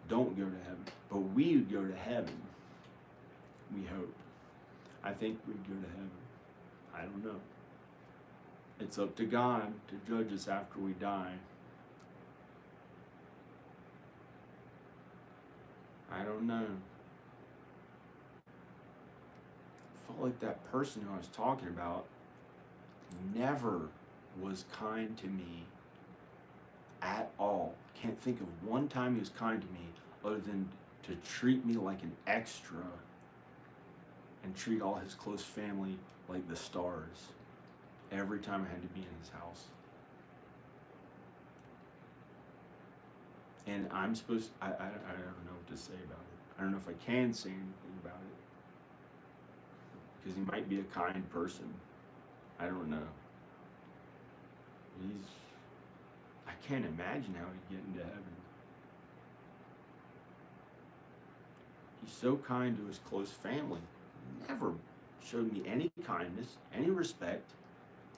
don't go to heaven, but we would go to heaven. We hope. I think we'd go to heaven. I don't know. It's up to God to judge us after we die. I don't know. I felt like that person who I was talking about never was kind to me at all. Can't think of one time he was kind to me other than to treat me like an extra and treat all his close family like the stars every time I had to be in his house. And I'm supposed to, I don't know what to say about it. I don't know if I can say anything about it. Because he might be a kind person. I don't know. I can't imagine how he'd get into heaven. He's so kind to his close family. Never showed me any kindness, any respect.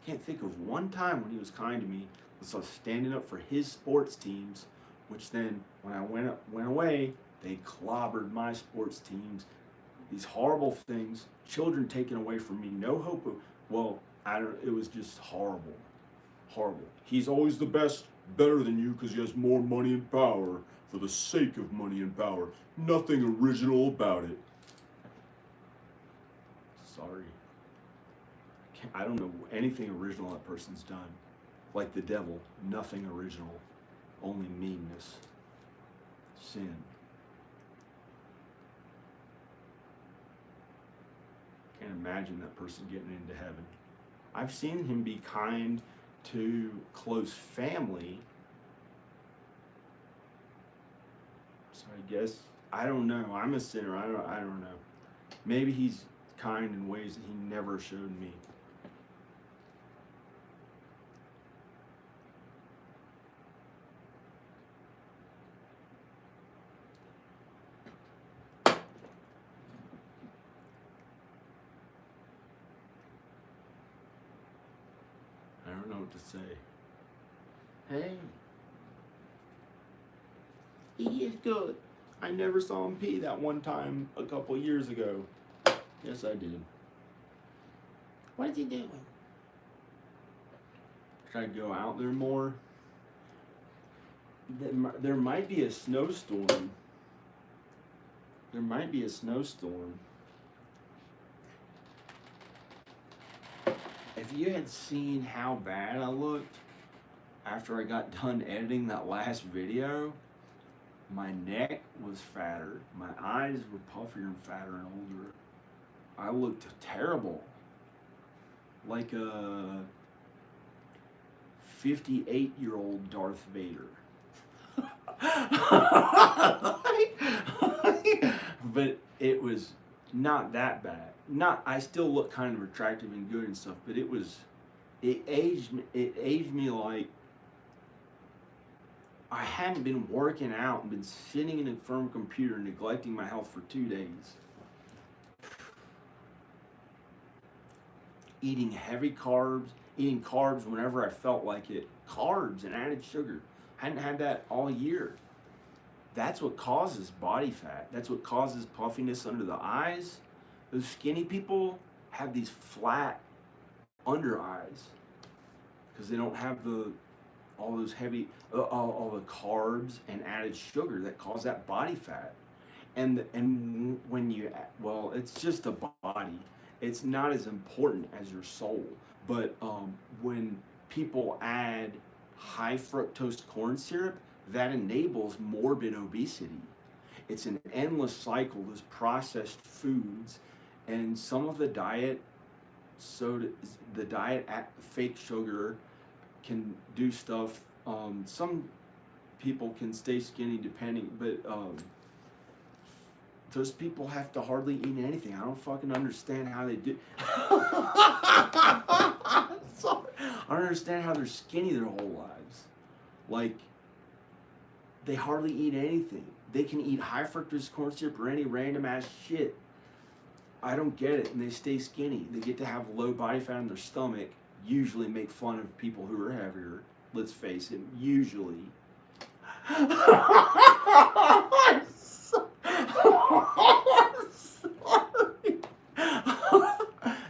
Can't think of one time when he was kind to me. So I was standing up for his sports teams, which then, when I went away, they clobbered my sports teams. These horrible things, children taken away from me, no hope of, it was just horrible. Horrible. He's always the best, better than you because he has more money and power for the sake of money and power. Nothing original about it. Sorry. I don't know anything original that person's done. Like the devil, nothing original. Only meanness, sin. Can't imagine that person getting into heaven. I've seen him be kind to close family. So I guess, I don't know. I'm a sinner. I don't know. Maybe he's kind in ways that he never showed me. I don't know what to say. Hey. He is good. I never saw him pee that one time a couple years ago. Yes, I did. What is he doing? Should I go out there more? There might be a snowstorm. There might be a snowstorm. If you had seen how bad I looked after I got done editing that last video, my neck was fatter, my eyes were puffier and fatter and older. I looked terrible. Like a 58-year-old Darth Vader. But it was not that bad. I still look kind of attractive and good and stuff, but it aged me like I hadn't been working out and been sitting in front of a computer neglecting my health for 2 days. Eating heavy carbs, eating carbs whenever I felt like it. Carbs and added sugar. Hadn't had that all year. That's what causes body fat. That's what causes puffiness under the eyes. Those skinny people have these flat under eyes because they don't have the all those heavy, all the carbs and added sugar that cause that body fat. And when you, well, it's just a body. It's not as important as your soul. But when people add high fructose corn syrup, that enables morbid obesity. It's an endless cycle. Those processed foods, and some of the diet soda, the diet at fake sugar can do stuff. Some people can stay skinny depending, but those people have to hardly eat anything. I don't fucking understand how they do. Sorry. I don't understand how they're skinny their whole lives. Like, they hardly eat anything. They can eat high fructose corn syrup or any random ass shit. I don't get it, and they stay skinny. They get to have low body fat in their stomach. Usually make fun of people who are heavier. Let's face it, usually.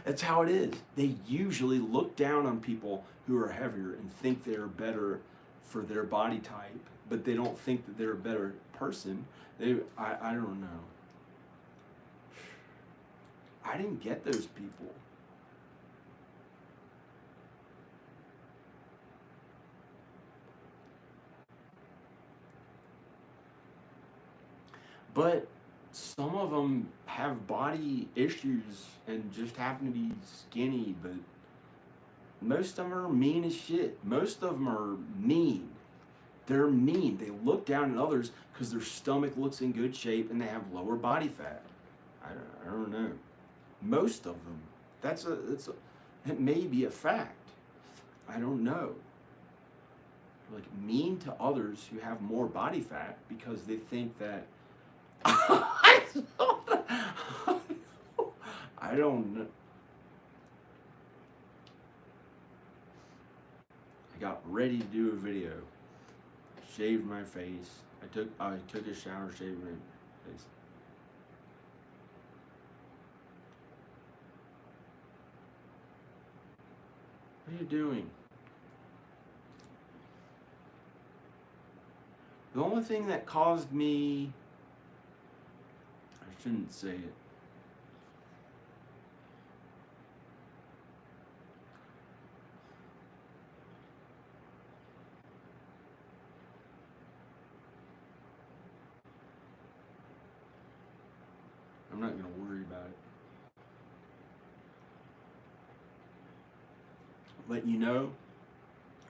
That's how it is. They usually look down on people who are heavier and think they are better for their body type, but they don't think that they're a better person. I don't know. I didn't get those people. But some of them have body issues and just happen to be skinny, but most of them are mean as shit. Most of them are mean. They're mean. They look down at others because their stomach looks in good shape and they have lower body fat. I don't know. Most of them. It may be a fact. I don't know. Like, mean to others who have more body fat because they think that I don't know. I got ready to do a video. Shaved my face. I took a shower, shaved my face. What are you doing? The only thing that caused me, I shouldn't say it. I'm not going to worry about it. Let you know,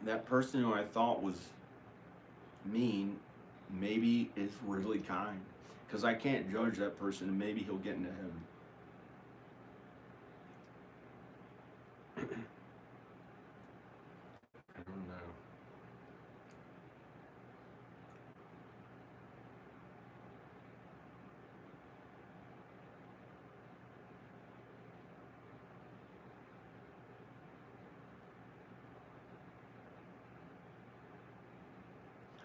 that person who I thought was mean maybe is really kind. Because I can't judge that person, and maybe he'll get into heaven. I don't know.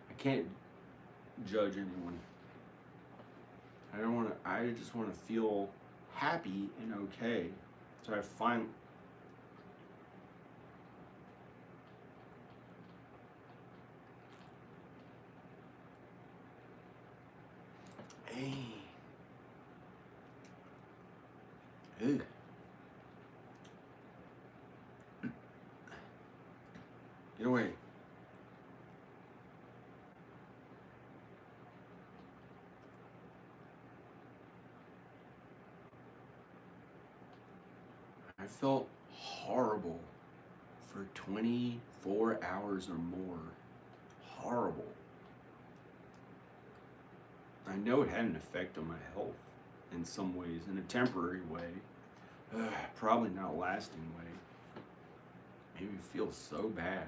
I can't judge anyone. I don't want to. I just want to feel happy and okay. So I find. Hey. Ugh. Get away. I felt horrible for 24 hours or more. Horrible. I know it had an effect on my health in some ways, in a temporary way. Probably not a lasting way. Made me feel so bad.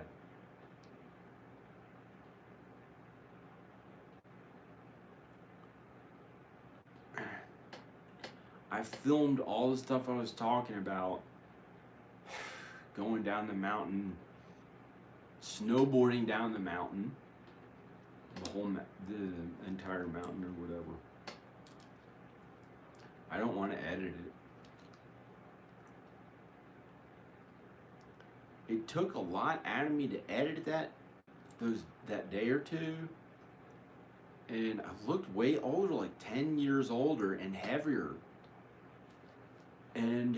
I filmed all the stuff I was talking about, going down the mountain, snowboarding down the mountain, the entire mountain or whatever. I don't want to edit it. It took a lot out of me to edit that that day or two, and I looked way older, like 10 years older and heavier. And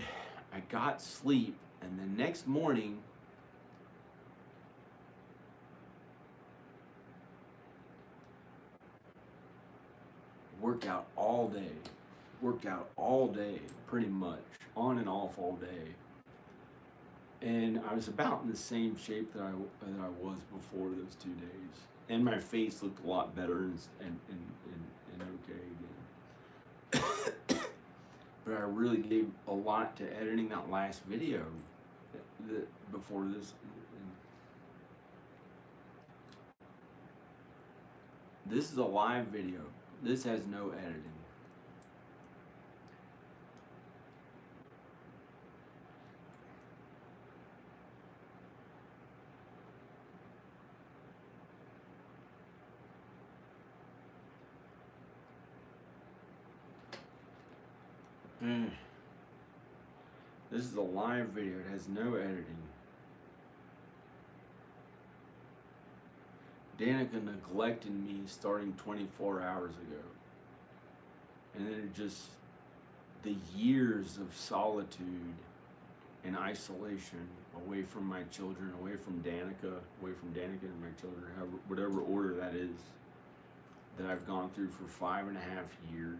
I got sleep, and the next morning, worked out all day, pretty much, on and off all day. And I was about in the same shape that I was before those 2 days. And my face looked a lot better and okay again. But I really gave a lot to editing that last video before this. This is a live video. This has no editing. This is a live video. It has no editing. Danica neglected me starting 24 hours ago. And then it just, the years of solitude and isolation away from my children, away from Danica and my children, whatever order that is, that I've gone through for 5.5 years.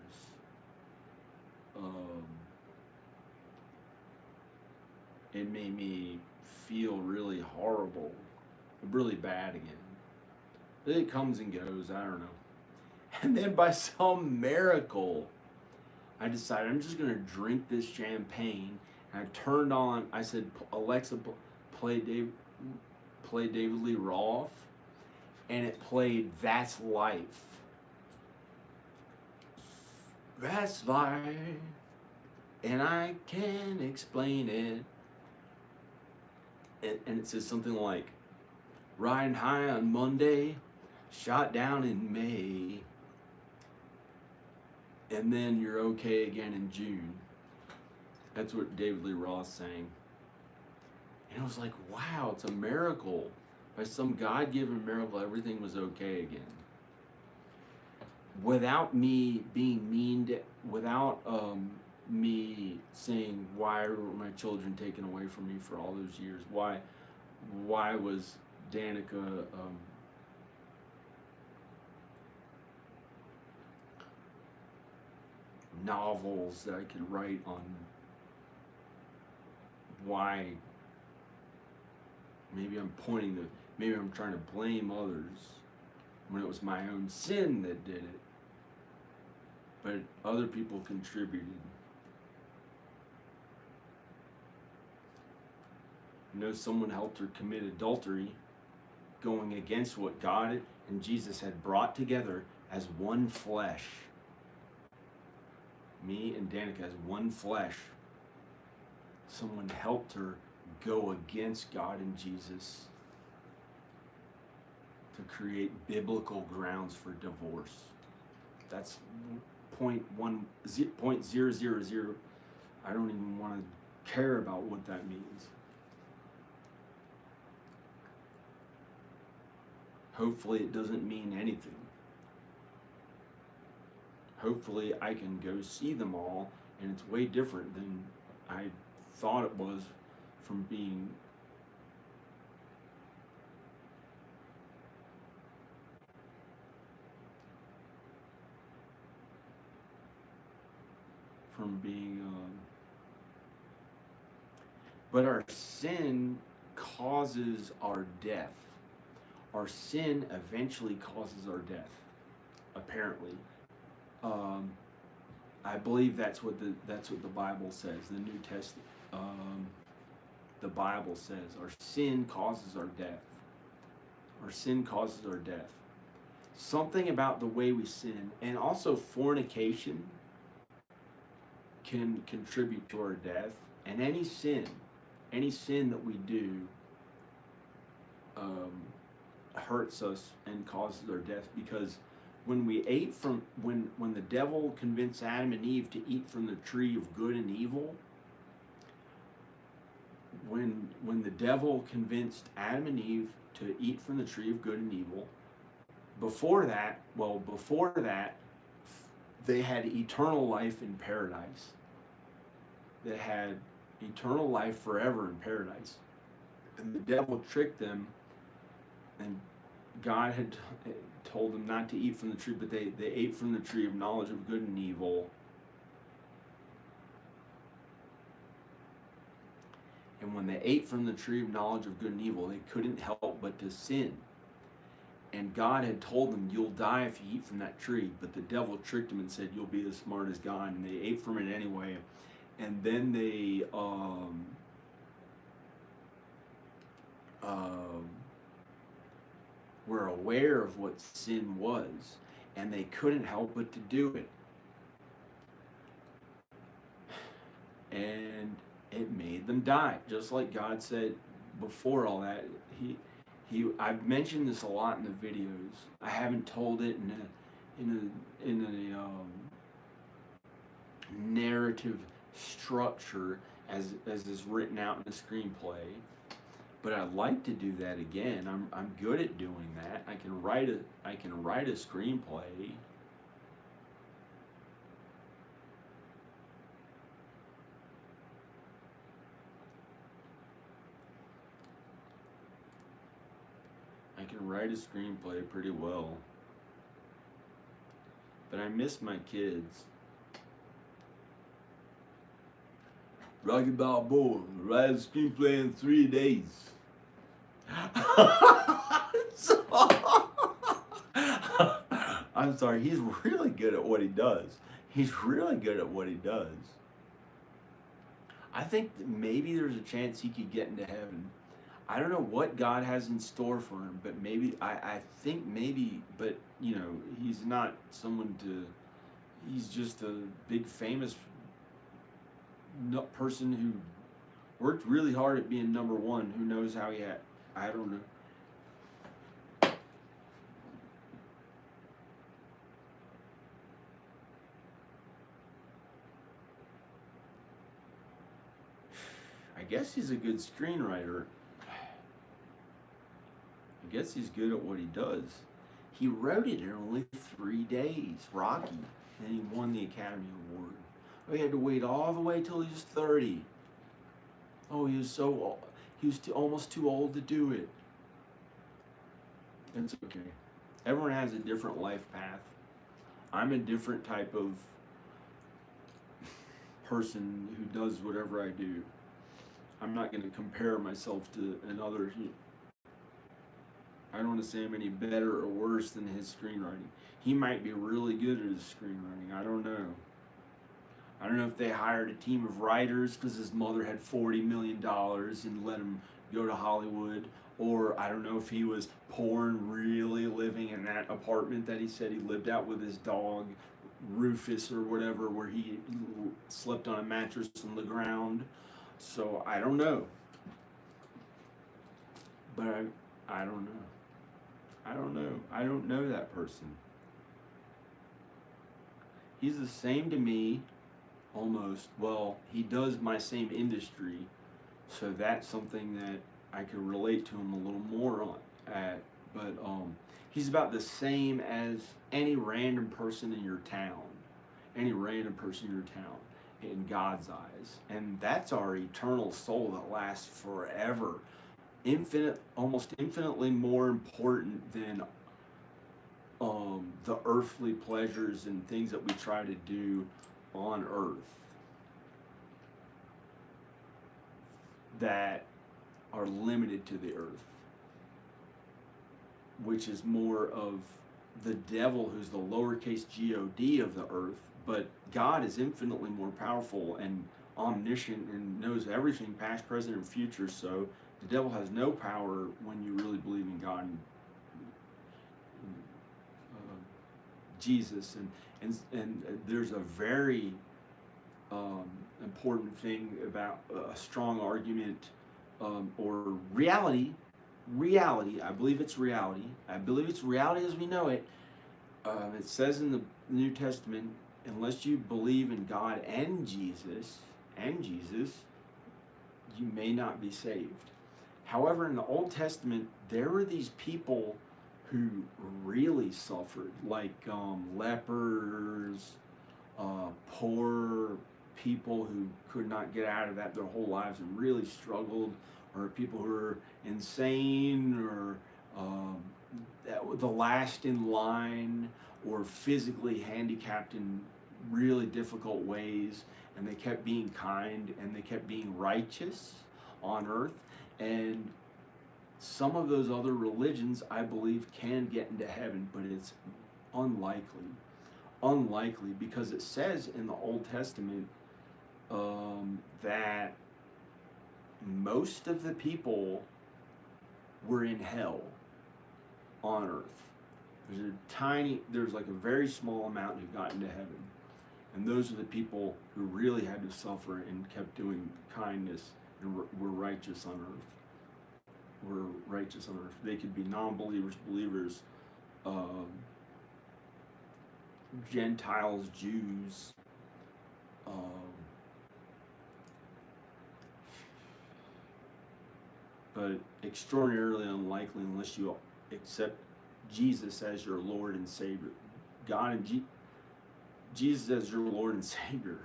It made me feel really horrible, really bad again. It comes and goes, I don't know. And then by some miracle, I decided I'm just going to drink this champagne. And I turned on, I said, Alexa, play David Lee Roth. And it played That's Life. That's life. And I can't explain it. And it says something like, riding high on Monday, shot down in May, and then you're okay again in June. That's what David Lee Roth sang. And I was like, wow, it's a miracle. By some God-given miracle, everything was okay again. Without me being mean, without me saying, why were my children taken away from me for all those years? Why was Danica novels that I could write on why? Maybe I'm trying to blame others when it was my own sin that did it. But other people contributed. You know, someone helped her commit adultery, going against what God and Jesus had brought together as one flesh. Me and Danica as one flesh. Someone helped her go against God and Jesus to create biblical grounds for divorce. That's 0.000. I don't even want to care about what that means. Hopefully it doesn't mean anything. Hopefully I can go see them all, and it's way different than I thought it was from being but our sin causes our death. Our sin eventually causes our death, apparently. I believe that's what the Bible says. The New Testament, the Bible says our sin causes our death. Our sin causes our death. Something about the way we sin, and also fornication, can contribute to our death. And any sin that we do hurts us and causes our death, because when we ate from, when the devil convinced Adam and Eve to eat from the tree of good and evil, when the devil convinced Adam and Eve to eat from the tree of good and evil, before that, they had eternal life in paradise. They had eternal life forever in paradise. And the devil tricked them, and God had told them not to eat from the tree, but they ate from the tree of knowledge of good and evil. And when they ate from the tree of knowledge of good and evil, they couldn't help but to sin. And God had told them, you'll die if you eat from that tree. But the devil tricked them and said, you'll be as smart as God. And they ate from it anyway. And then they were aware of what sin was. And they couldn't help but to do it. And it made them die. Just like God said before all that. I've mentioned this a lot in the videos. I haven't told it in a narrative structure as is written out in the screenplay, but I'd like to do that again. I'm good at doing that. I can write a screenplay. I can write a screenplay pretty well. But I miss my kids. Rocky Balboa, write a screenplay in 3 days. I'm sorry, he's really good at what he does. He's really good at what he does. I think that maybe there's a chance he could get into heaven. I don't know what God has in store for him, but maybe, I think maybe, but, you know, he's not someone to, he's just a big famous person who worked really hard at being number one. Who knows how he had, I don't know. I guess he's a good screenwriter. I guess he's good at what he does. He wrote it in only 3 days, Rocky, and he won the Academy Award. He had to wait all the way till he was 30. Oh, he was almost too old to do it. It's okay. Everyone has a different life path. I'm a different type of person who does whatever I do. I'm not going to compare myself to another. I don't want to say I'm any better or worse than his screenwriting. He might be really good at his screenwriting. I don't know. I don't know if they hired a team of writers because his mother had $40 million and let him go to Hollywood. Or I don't know if he was poor and really living in that apartment that he said he lived out with his dog, Rufus or whatever, where he slept on a mattress on the ground. So I don't know. But I don't know. I don't know. I don't know that person. He's the same to me, almost. Well, he does my same industry, so that's something that I could relate to him a little more at. But he's about the same as any random person in your town. Any random person in your town, in God's eyes. And that's our eternal soul that lasts forever. Almost infinitely more important than the earthly pleasures and things that we try to do on earth that are limited to the earth, which is more of the devil, who's the lowercase God of the earth. But God is infinitely more powerful and omniscient and knows everything, past, present, and future. So the devil has no power when you really believe in God and Jesus. And there's a very important thing about a strong argument or reality. I believe it's reality. I believe it's reality as we know it. It says in the New Testament, unless you believe in God and Jesus, you may not be saved. However, in the Old Testament, there were these people who really suffered, like lepers, poor people who could not get out of that their whole lives and really struggled, or people who are insane, or the last in line, or physically handicapped in really difficult ways, and they kept being kind and they kept being righteous on earth. And some of those other religions, I believe, can get into heaven, but it's unlikely. Unlikely, because it says in the Old Testament that most of the people were in hell on earth. There's like a very small amount who got into heaven. And those are the people who really had to suffer and kept doing kindness and were righteous on earth. Were righteous on earth. They could be non-believers, believers, Gentiles, Jews, but extraordinarily unlikely unless you accept Jesus as your Lord and Savior. God and Jesus as your Lord and Savior.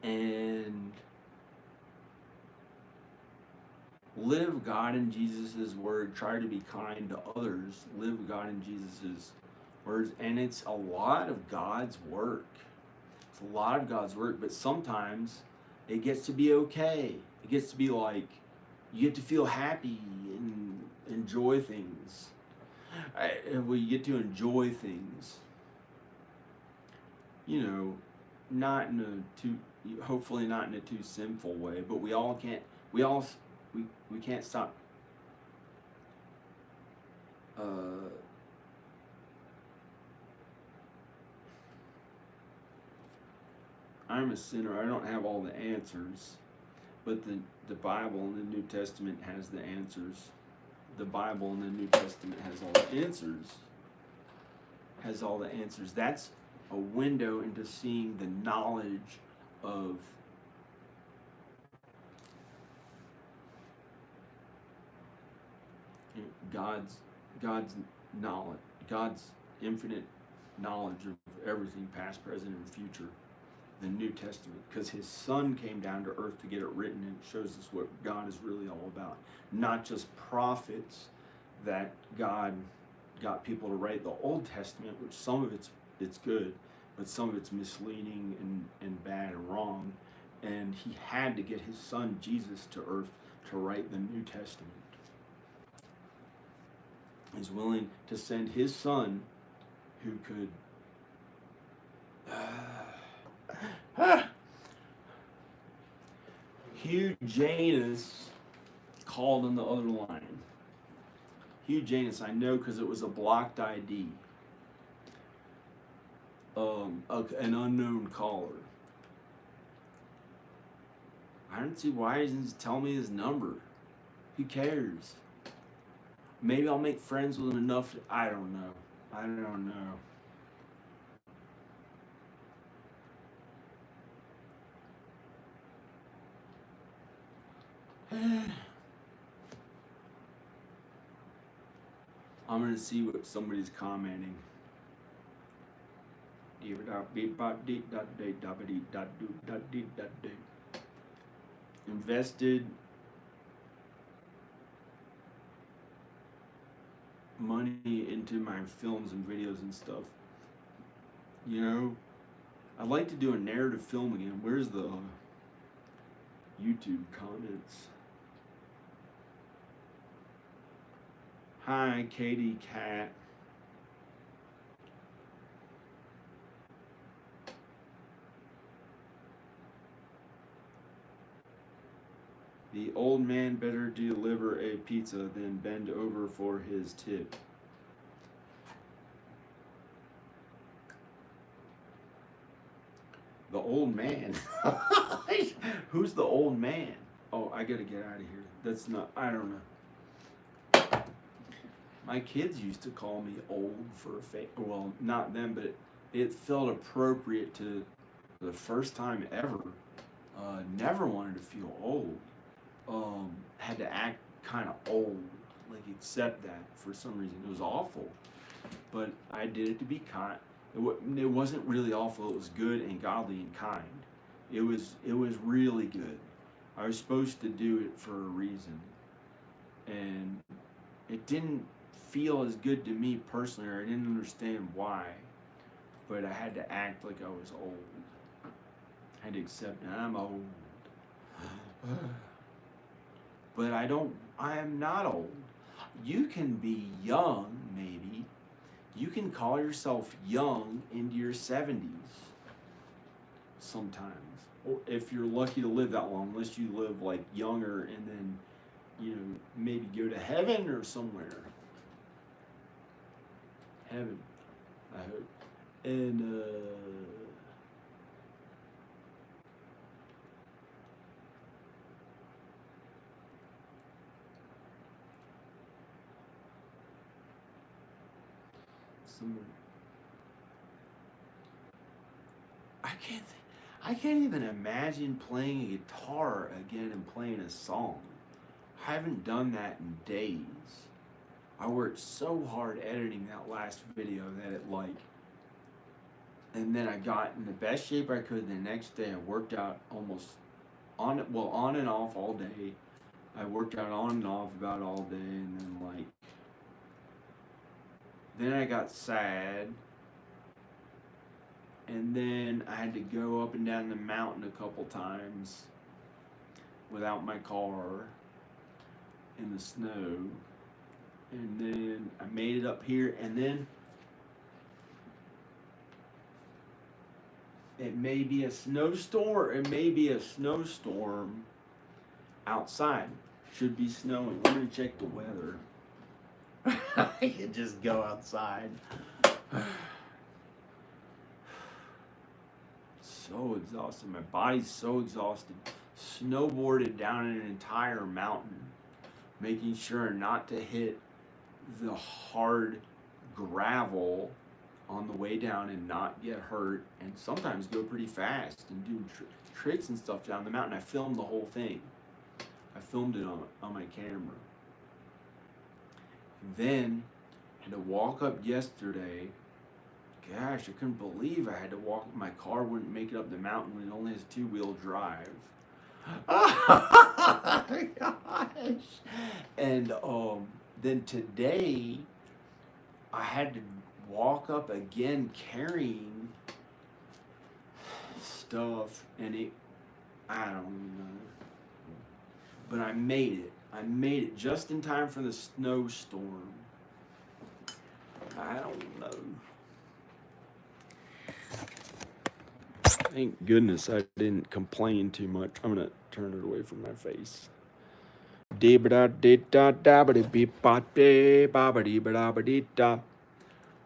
And live God and Jesus' word. Try to be kind to others. Live God and Jesus' words. And it's a lot of God's work. It's a lot of God's work, but sometimes it gets to be okay. It gets to be like, you get to feel happy and enjoy things. Well, you get to enjoy things. You know, not in a too, hopefully not in a too sinful way, but we can't stop I'm a sinner. I don't have all the answers, but the Bible in the New Testament has the answers. The Bible in the New Testament has all the answers. Has all the answers. That's a window into seeing the knowledge of God's knowledge, God's infinite knowledge of everything, past, present, and future. The New Testament, because his son came down to earth to get it written, and it shows us what God is really all about. Not just prophets that God got people to write the Old Testament, which some of it's good, but some of it's misleading and bad and wrong. And he had to get his son Jesus to earth to write the New Testament. He's willing to send his son who could Hugh Janus called on the other line. Hugh Janus, I know because it was a blocked ID. An unknown caller. I don't see why he doesn't tell me his number. Who cares? Maybe I'll make friends with him enough. I don't know. I don't know. I'm going to see what somebody's commenting. Invested money into my films and videos and stuff. You know, I'd like to do a narrative film again. Where's the YouTube comments? Hi, Katie Cat. The old man better deliver a pizza than bend over for his tip. The old man? Who's the old man? Oh, I gotta get out of here. That's not, I don't know. My kids used to call me old for a well, not them, but it felt appropriate to the first time ever Never wanted to feel old. Had to act kind of old, like accept that for some reason. It was awful, but I did it to be kind. It wasn't really awful. It was good and godly and kind. It was really good. I was supposed to do it for a reason, and it didn't feel as good to me personally, or I didn't understand why. But I had to act like I was old. I had to accept that I'm old. But I am not old. You can be young, maybe. You can call yourself young into your 70s sometimes. Or if you're lucky to live that long, unless you live like younger and then, maybe go to heaven or somewhere. Heaven, I hope. And, some I can't even imagine playing a guitar again and playing a song. I haven't done that in days. I worked so hard editing that last video that and then I got in the best shape I could. The next day I worked out almost on and off all day. I worked out on and off about all day, and then I got sad. And then I had to go up and down the mountain a couple times without my car in the snow. And then I made it up here, and then it may be a snowstorm, outside. Should be snowing. We're gonna check the weather. I could just go outside. So exhausted. My body's so exhausted. Snowboarded down an entire mountain, making sure not to hit the hard gravel on the way down and not get hurt, and sometimes go pretty fast and do tricks and stuff down the mountain. I filmed the whole thing. I filmed it on my camera. And then I had to walk up yesterday. Gosh, I couldn't believe I had to walk. My car wouldn't make it up the mountain when it only has 2-wheel drive. Oh my gosh. And then today I had to walk up again carrying stuff, and I don't know. But I made it. I made it just in time for the snowstorm. I don't know. Thank goodness I didn't complain too much. I'm gonna turn it away from my face.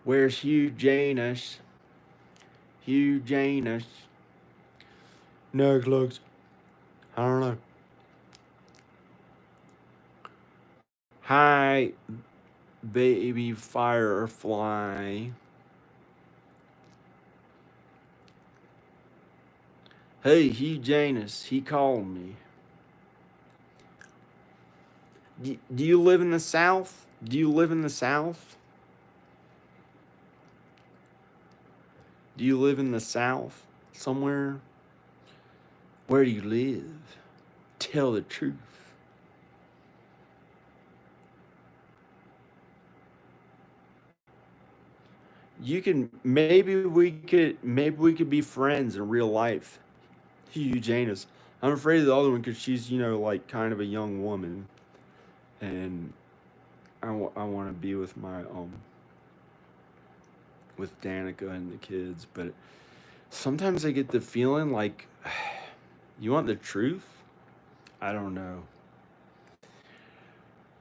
Where's Hugh Janus? Hugh Janus. Next looks. I don't know. Hi, baby firefly. Hey, Hugh Janus, he called me. Do you live in the South? Do you live in the South? Do you live in the South somewhere? Where do you live? Tell the truth. You can maybe we could be friends in real life. Hugh Janus. I'm afraid of the other one because she's like kind of a young woman, and I want to be with my with Danica and the kids, but sometimes I get the feeling like, you want the truth? I don't know.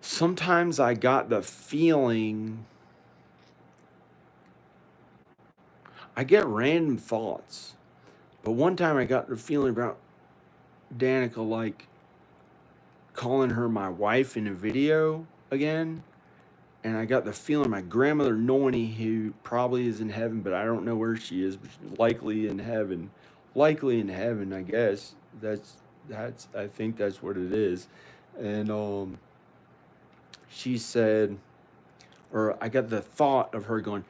Sometimes I got the feeling, I get random thoughts, but one time I got the feeling about Danica, like calling her my wife in a video again. And I got the feeling my grandmother Nonie, who probably is in heaven, but I don't know where she is, but she's likely in heaven, likely in heaven, I guess. That's I think that's what it is. And she said, or I got the thought of her going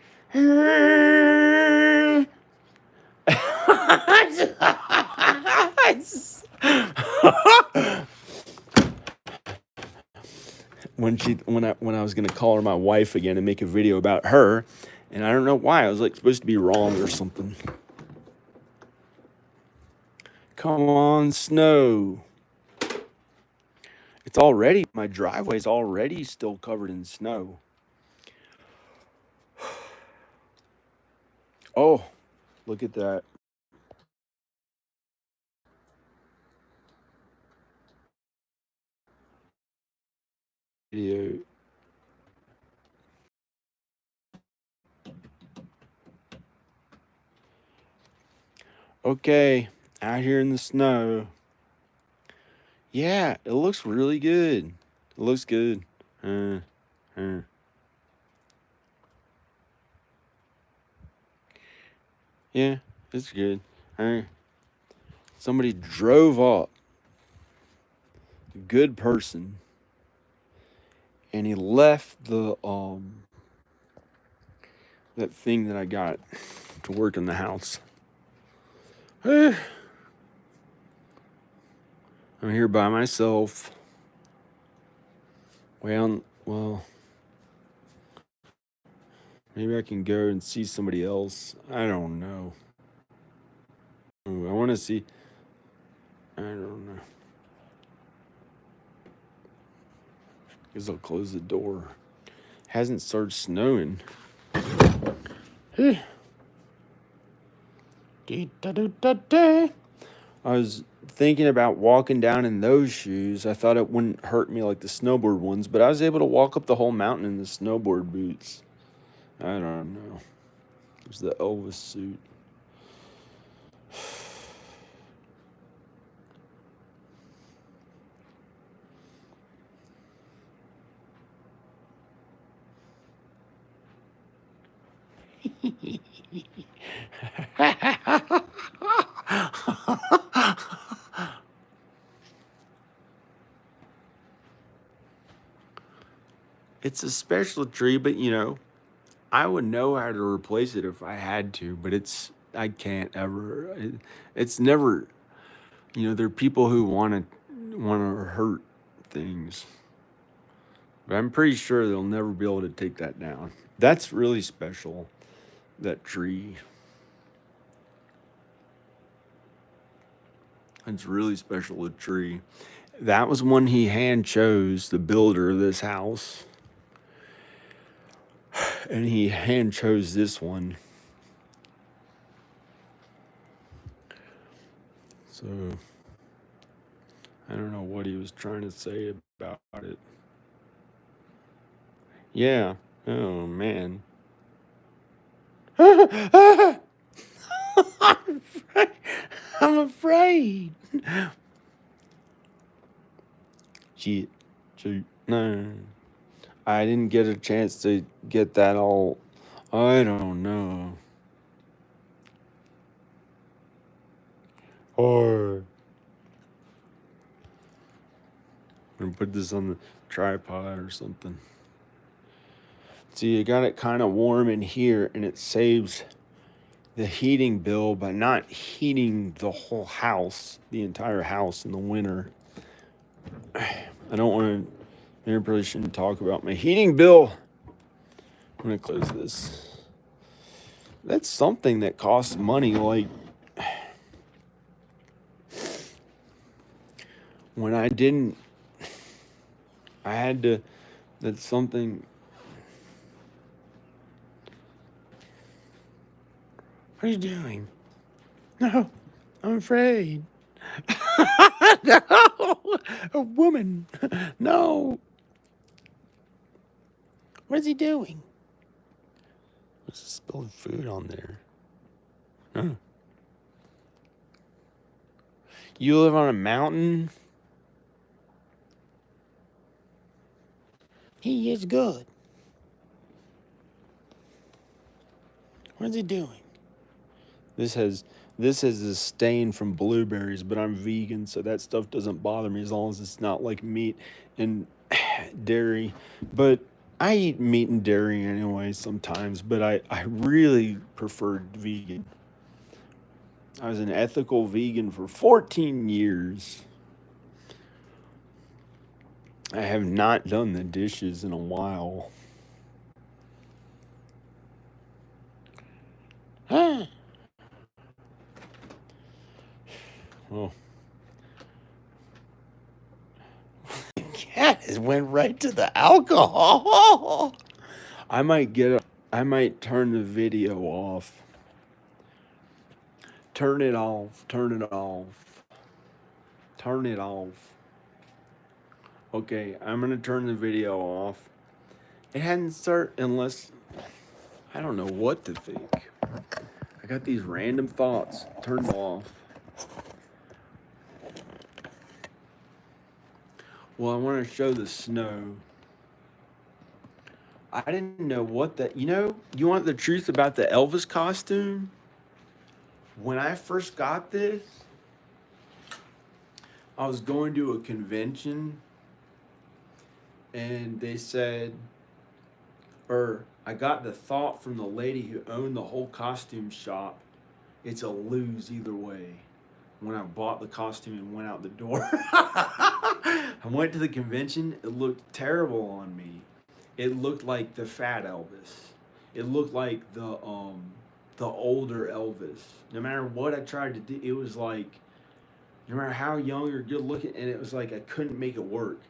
when I was gonna call her my wife again and make a video about her, and I don't know why I was like supposed to be wrong or something. Come on, snow. It's already my driveway's already still covered in snow. Oh, look at that. Video. Okay, out here in the snow. Yeah, it looks really good. It looks good. Uh, uh. Yeah, it's good. Somebody drove up, a good person, and he left the that thing that I got to work in the house. I'm here by myself. Well, maybe I can go and see somebody else. I don't know. Ooh, I want to see. I don't know. Guess I'll close the door. Hasn't started snowing. I was thinking about walking down in those shoes. I thought it wouldn't hurt me like the snowboard ones, but I was able to walk up the whole mountain in the snowboard boots. I don't know. There's the Elvis suit. It's a special tree, but I would know how to replace it if I had to, but I can't ever. It's never, there are people who want to hurt things. But I'm pretty sure they'll never be able to take that down. That's really special, that tree. It's really special, a tree. That was one he hand chose, the builder of this house. And he hand chose this one. So, I don't know what he was trying to say about it. Yeah. Oh, man. I'm afraid. Shit. Shoot. No. I didn't get a chance to get that all. I don't know. Or. I'm gonna put this on the tripod or something. See, you got it kind of warm in here, and it saves the heating bill by not heating the whole house, the entire house in the winter. I don't want to. I probably shouldn't talk about my heating bill. I'm gonna close this. That's something that costs money. Like when I didn't, I had to. That's something. What are you doing? No, I'm afraid. No, a woman. No. What is he doing? There's spilled food on there. Huh. You live on a mountain? He is good. What is he doing? This has This is a stain from blueberries, but I'm vegan, so that stuff doesn't bother me as long as it's not like meat and dairy. But I eat meat and dairy anyway sometimes, but I really preferred vegan. I was an ethical vegan for 14 years. I have not done the dishes in a while. Huh. Oh. Cat has went right to the alcohol. I might turn the video off. Turn it off. Turn it off. Turn it off. Okay, I'm gonna turn the video off. It hadn't started unless I don't know what to think. I got these random thoughts. Turn them off. Well, I want to show the snow. I didn't know what that. You want the truth about the Elvis costume? When I first got this, I was going to a convention and they said, or I got the thought from the lady who owned the whole costume shop, it's a lose either way. When I bought the costume and went out the door, I went to the convention. It looked terrible on me. It looked like the fat Elvis. It looked like the older Elvis. No matter what I tried to do, it was like no matter how young or good looking, and it was like I couldn't make it work.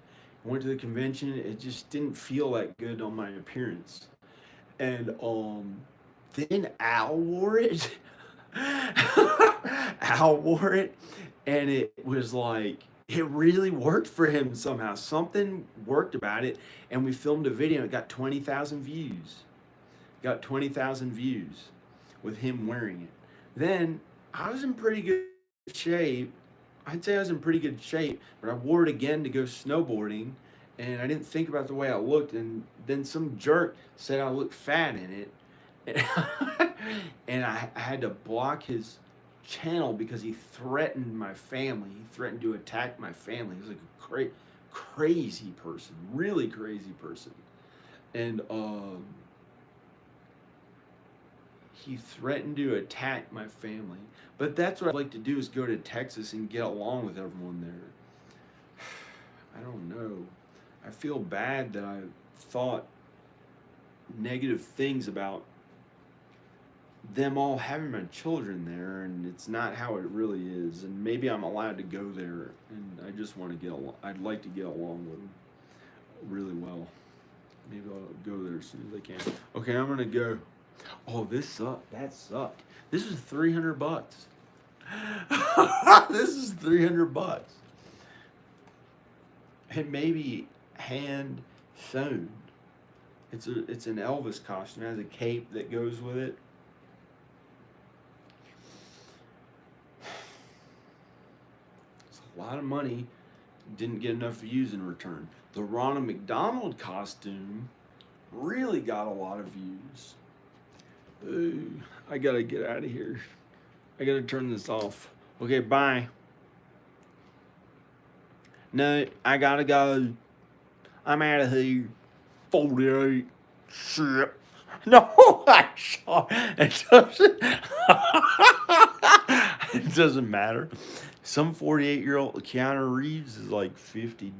I went to the convention. It just didn't feel that good on my appearance. And then Al wore it. Al wore it, and it was like it really worked for him somehow. Something worked about it, and we filmed a video. It got 20,000 views. Got 20,000 views with him wearing it. Then I was in pretty good shape. I'd say I was in pretty good shape, but I wore it again to go snowboarding, and I didn't think about the way I looked. And then some jerk said I looked fat in it. And I had to block his channel because he threatened my family. He threatened to attack my family. He was like a crazy person, really crazy person. And he threatened to attack my family. But that's what I'd like to do is go to Texas and get along with everyone there. I don't know. I feel bad that I thought negative things about them all having my children there, and it's not how it really is. And maybe I'm allowed to go there, and I just want to get along. I'd like to get along with them really well. Maybe I'll go there as soon as I can. Okay, I'm gonna go. Oh, this sucked. That sucked. This was $300. This is $300. It may be hand sewn. It's an Elvis costume. It has a cape that goes with it. It's a lot of money. Didn't get enough views in return. The Ronald McDonald costume really got a lot of views. Ooh, I gotta get out of here. I gotta turn this off. Okay, bye. No, I gotta go. I'm out of here. 48. Shit. No, I shot. It doesn't. It doesn't matter. Some 48-year-old Keanu Reeves is like 50